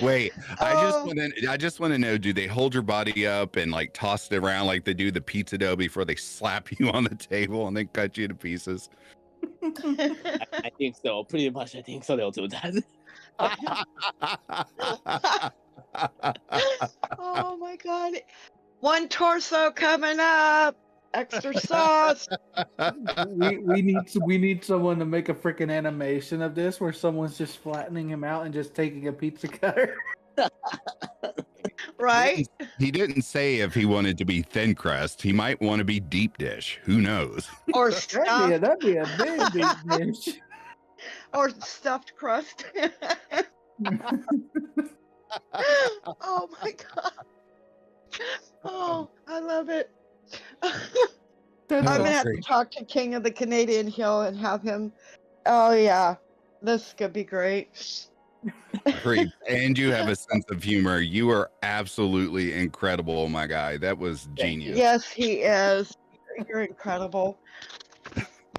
Wait, Oh. I just want to know, do they hold your body up and like toss it around like they do the pizza dough before they slap you on the table and then cut you to pieces? I think so. Pretty much, I think so. They'll do that. Oh my god. One torso coming up. Extra sauce. we need someone to make a freaking animation of this where someone's just flattening him out and just taking a pizza cutter. Right? He didn't say if he wanted to be thin crust. He might want to be deep dish. Who knows? Or stuffed. That'd be a big dish. Or stuffed crust. Oh my god. Oh, I love it. I'm gonna have to talk to King of the Canadian Hill and have him. Oh yeah, this could be great. Creep. And you have a sense of humor. You are absolutely incredible, my guy. That was genius. Yes, he is. You're incredible.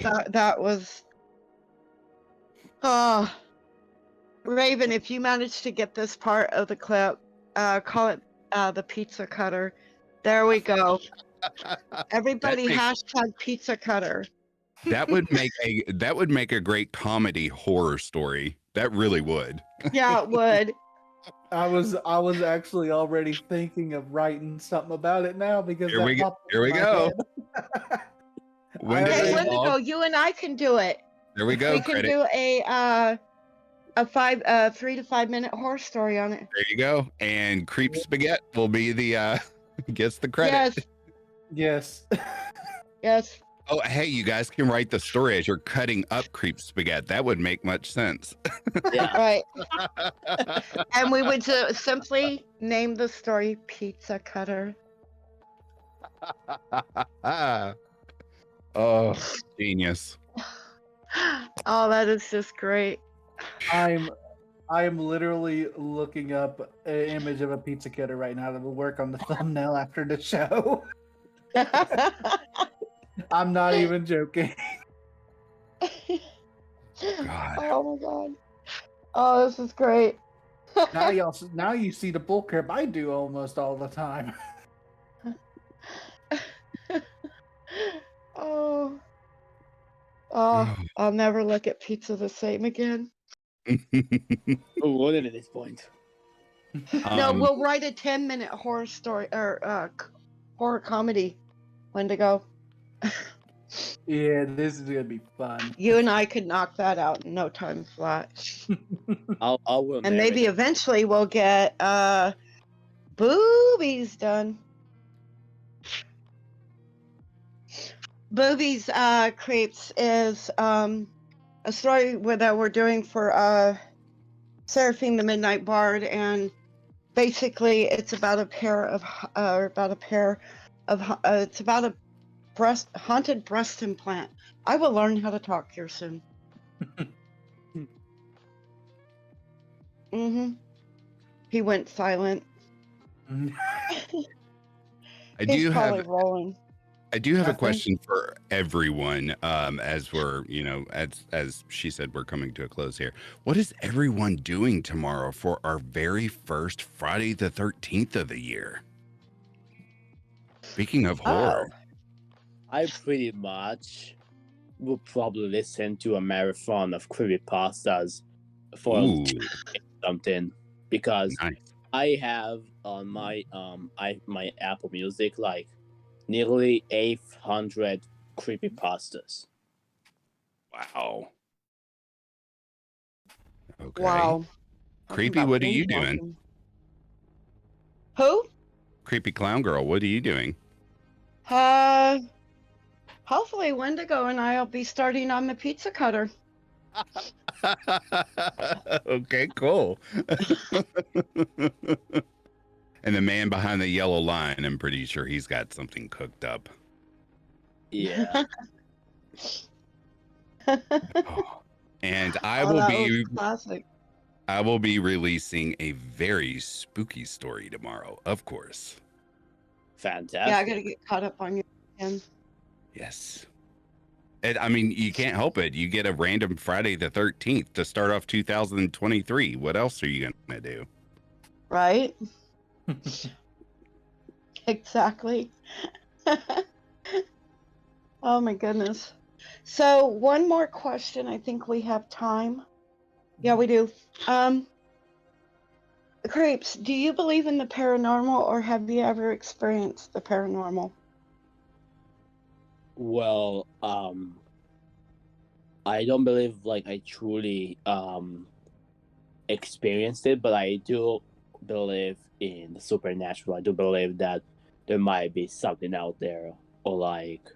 That was Oh, Raven, if you manage to get this part of the clip, call it the pizza cutter. There we go. Everybody hashtag pizza cutter. That would make a great comedy horror story. That really would. Yeah, it would. I was actually already thinking of writing something about it now because Here we go. Wendigo, Hey, Wendigo, you and I can do it. there we go. We can do a 3 to 5 minute horror story on it. There you go. And CreepsSpaghett will be the gets the credit. Yes. Yes. Yes. Oh, hey, you guys can write the story as you're cutting up CreepsSpaghett. That would make much sense. Yeah. Right. And we would simply name the story Pizza Cutter. Oh, genius. Oh, that is just great. I am literally looking up an image of a pizza cutter right now that will work on the thumbnail after the show. I'm not even joking. God. Oh my god. Oh, this is great. Now you see the bull crap I do almost all the time. Oh. Oh, I'll never look at pizza the same again. Who wouldn't at this point? No, we'll write a 10-minute horror story or horror comedy. Wendigo. Yeah, this is gonna be fun. You and I could knock that out in no time flat. I will. And maybe eventually we'll get Boobies done. Boobies Creeps is a story that we're doing for Seraphine the Midnight Bard, and basically it's about a pair of it's about a haunted breast implant. I will learn how to talk here soon. He went silent. He's probably rolling. I do have a question for everyone. As we're, as she said, we're coming to a close here. What is everyone doing tomorrow for our very first Friday the 13th of the year? Speaking of horror, I pretty much will probably listen to a marathon of creepypastas for something, because I have on my my Apple Music like nearly 800 creepypastas. Wow. Okay. Wow. Creepy, what are you doing? Who? Creepy Clown Girl, what are you doing? Hopefully Wendigo and I will be starting on the pizza cutter. Okay, cool. And the man behind the yellow line, I'm pretty sure he's got something cooked up. Yeah. And I will be releasing a very spooky story tomorrow, of course. Fantastic. Yeah, I gotta get caught up on you again. Yes. I mean, you can't help it. You get a random Friday the 13th to start off 2023. What else are you gonna do? Right? Exactly. Oh my goodness. So one more question. I think we have time. Yeah, we do. Creeps, do you believe in the paranormal, or have you ever experienced the paranormal? Well, I don't believe like I truly experienced it, but I do believe in the supernatural. I do believe that there might be something out there, or like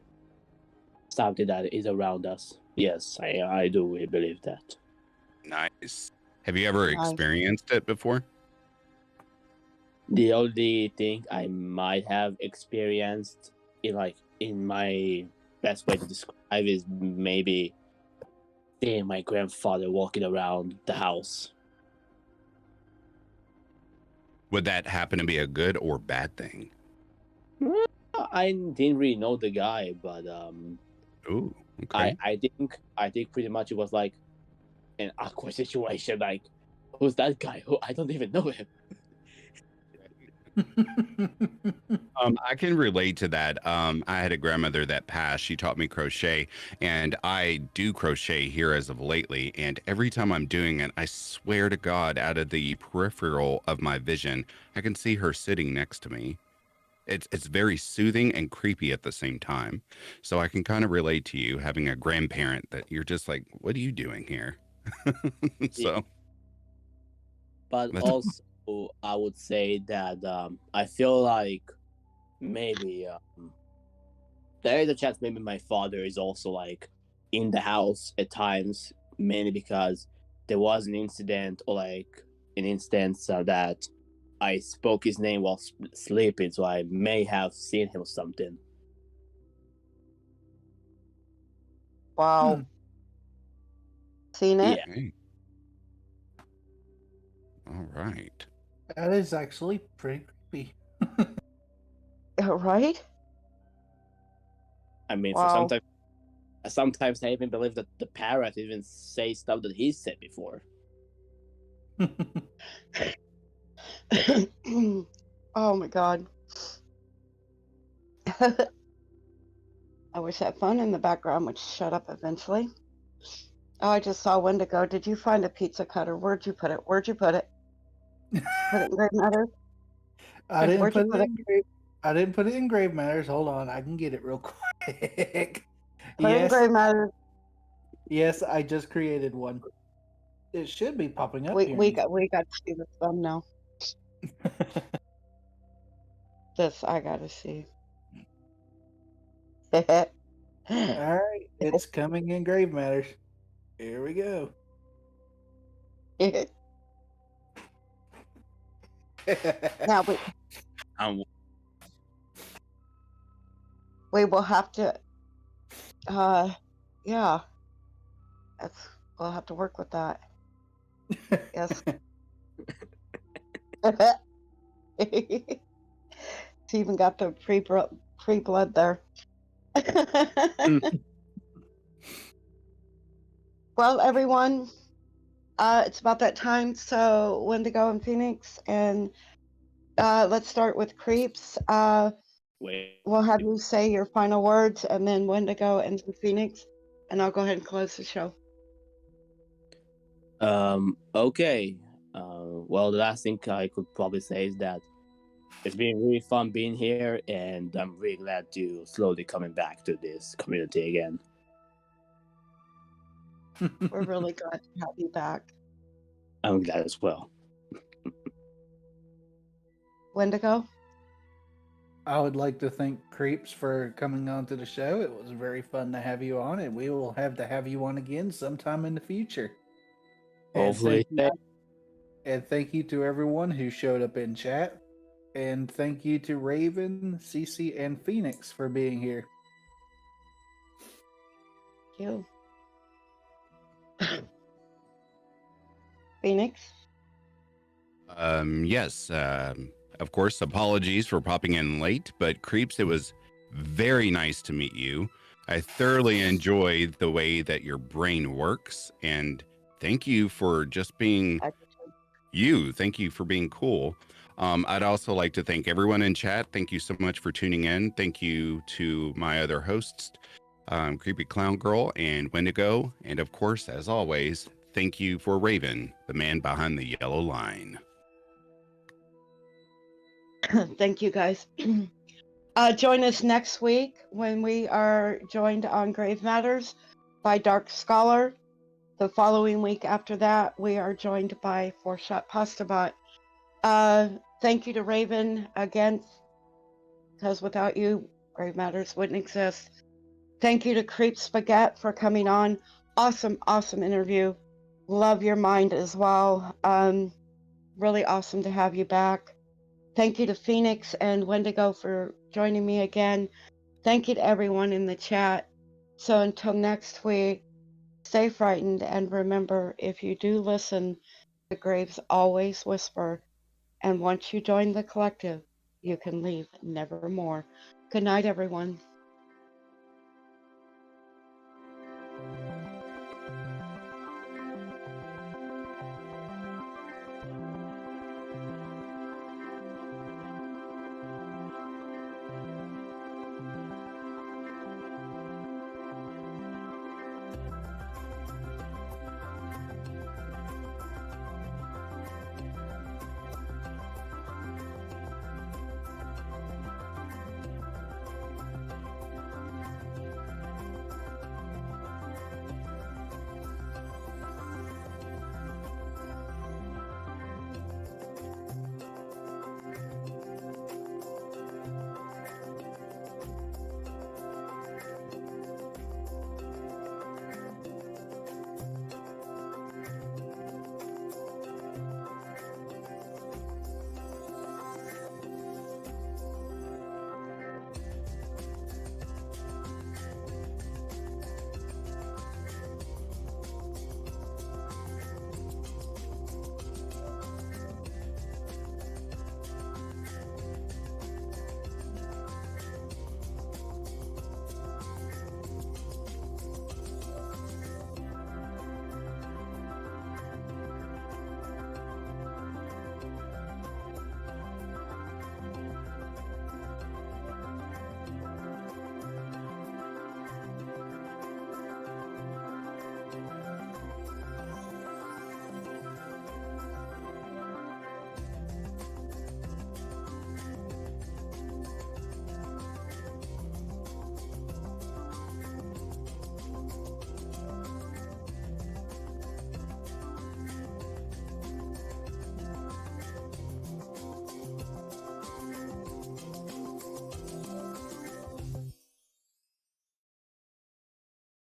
something that is around us. Yes, I do really believe that. Nice. Have you ever experienced it before? The only thing I might have experienced in my best way to describe is maybe seeing my grandfather walking around the house. Would that happen to be a good or bad thing? I didn't really know the guy, but Ooh, okay. I think pretty much it was like an awkward situation. Like, who's that guy? Who I don't even know him. I can relate to that. I had a grandmother that passed. She taught me crochet, and I do crochet here as of lately. And every time I'm doing it, I swear to God, out of the peripheral of my vision, I can see her sitting next to me. It's very soothing and creepy at the same time. So I can kind of relate to you having a grandparent that you're just like, what are you doing here? So But that's also, I would say that I feel like maybe there is a chance maybe my father is also like in the house at times, mainly because there was an incident or like an instance that I spoke his name while sleeping, so I may have seen him or something. Wow. Seen it? Yeah. okay. All right. That is actually pretty creepy. Right? I mean, Wow. for sometimes I even believe that the parrot even say stuff that he said before. Oh my god. I wish that phone in the background would shut up eventually. Oh, I just saw Wendigo. Did you find a pizza cutter? Where'd you put it? Where'd you put it? Put it in Grave Matters? I didn't Where'd you put put it it? in grave. I didn't put it in Grave Matters. Hold on, I can get it real quick. Put it in Yes, Grave Matters. yes, I just created one. It should be popping up here. We got to see the thumbnail. This I gotta see. All right, it's coming in Grave Matters. Here we go. Now Um, we will have to yeah. We'll have to work with that. Yes. She even got the pre-blood there. Well, everyone, it's about that time. So Wendigo and Phoenix, and let's start with Creeps. wait. We'll have you say your final words, and then Wendigo and then Phoenix, and I'll go ahead and close the show. Okay. Well, the last thing I could probably say is that it's been really fun being here, and I'm really glad to slowly coming back to this community again. We're really glad to have you back. I'm glad as well. Wendigo? I would like to thank Creeps for coming on to the show. It was very fun to have you on, and we will have to have you on again sometime in the future. Hopefully. And thank you to everyone who showed up in chat. And thank you to Raven, Cece, and Phoenix for being here. You. Phoenix? Yes. Of course, apologies for popping in late, but Creeps, it was very nice to meet you. I thoroughly enjoy the way that your brain works, and thank you for just being you. Thank you for being cool. I'd also like to thank everyone in chat. Thank you so much for tuning in. Thank you to my other hosts, Creepy Clown Girl and Wendigo. And of course, as always, thank you for Raven, the man behind the yellow line. Thank you, guys. Join us next week when we are joined on Grave Matters by Dark Scholar. The following week after that, we are joined by Four-Shot Pasta Bot. Thank you to Raven again, because without you, Grave Matters wouldn't exist. Thank you to CreepsSpaghett for coming on. Awesome, awesome interview. Love your mind as well. Really awesome to have you back. Thank you to Phoenix and Wendigo for joining me again. Thank you to everyone in the chat. So until next week, stay frightened, and remember, if you do listen, the graves always whisper. And once you join the collective, you can leave nevermore. Good night, everyone.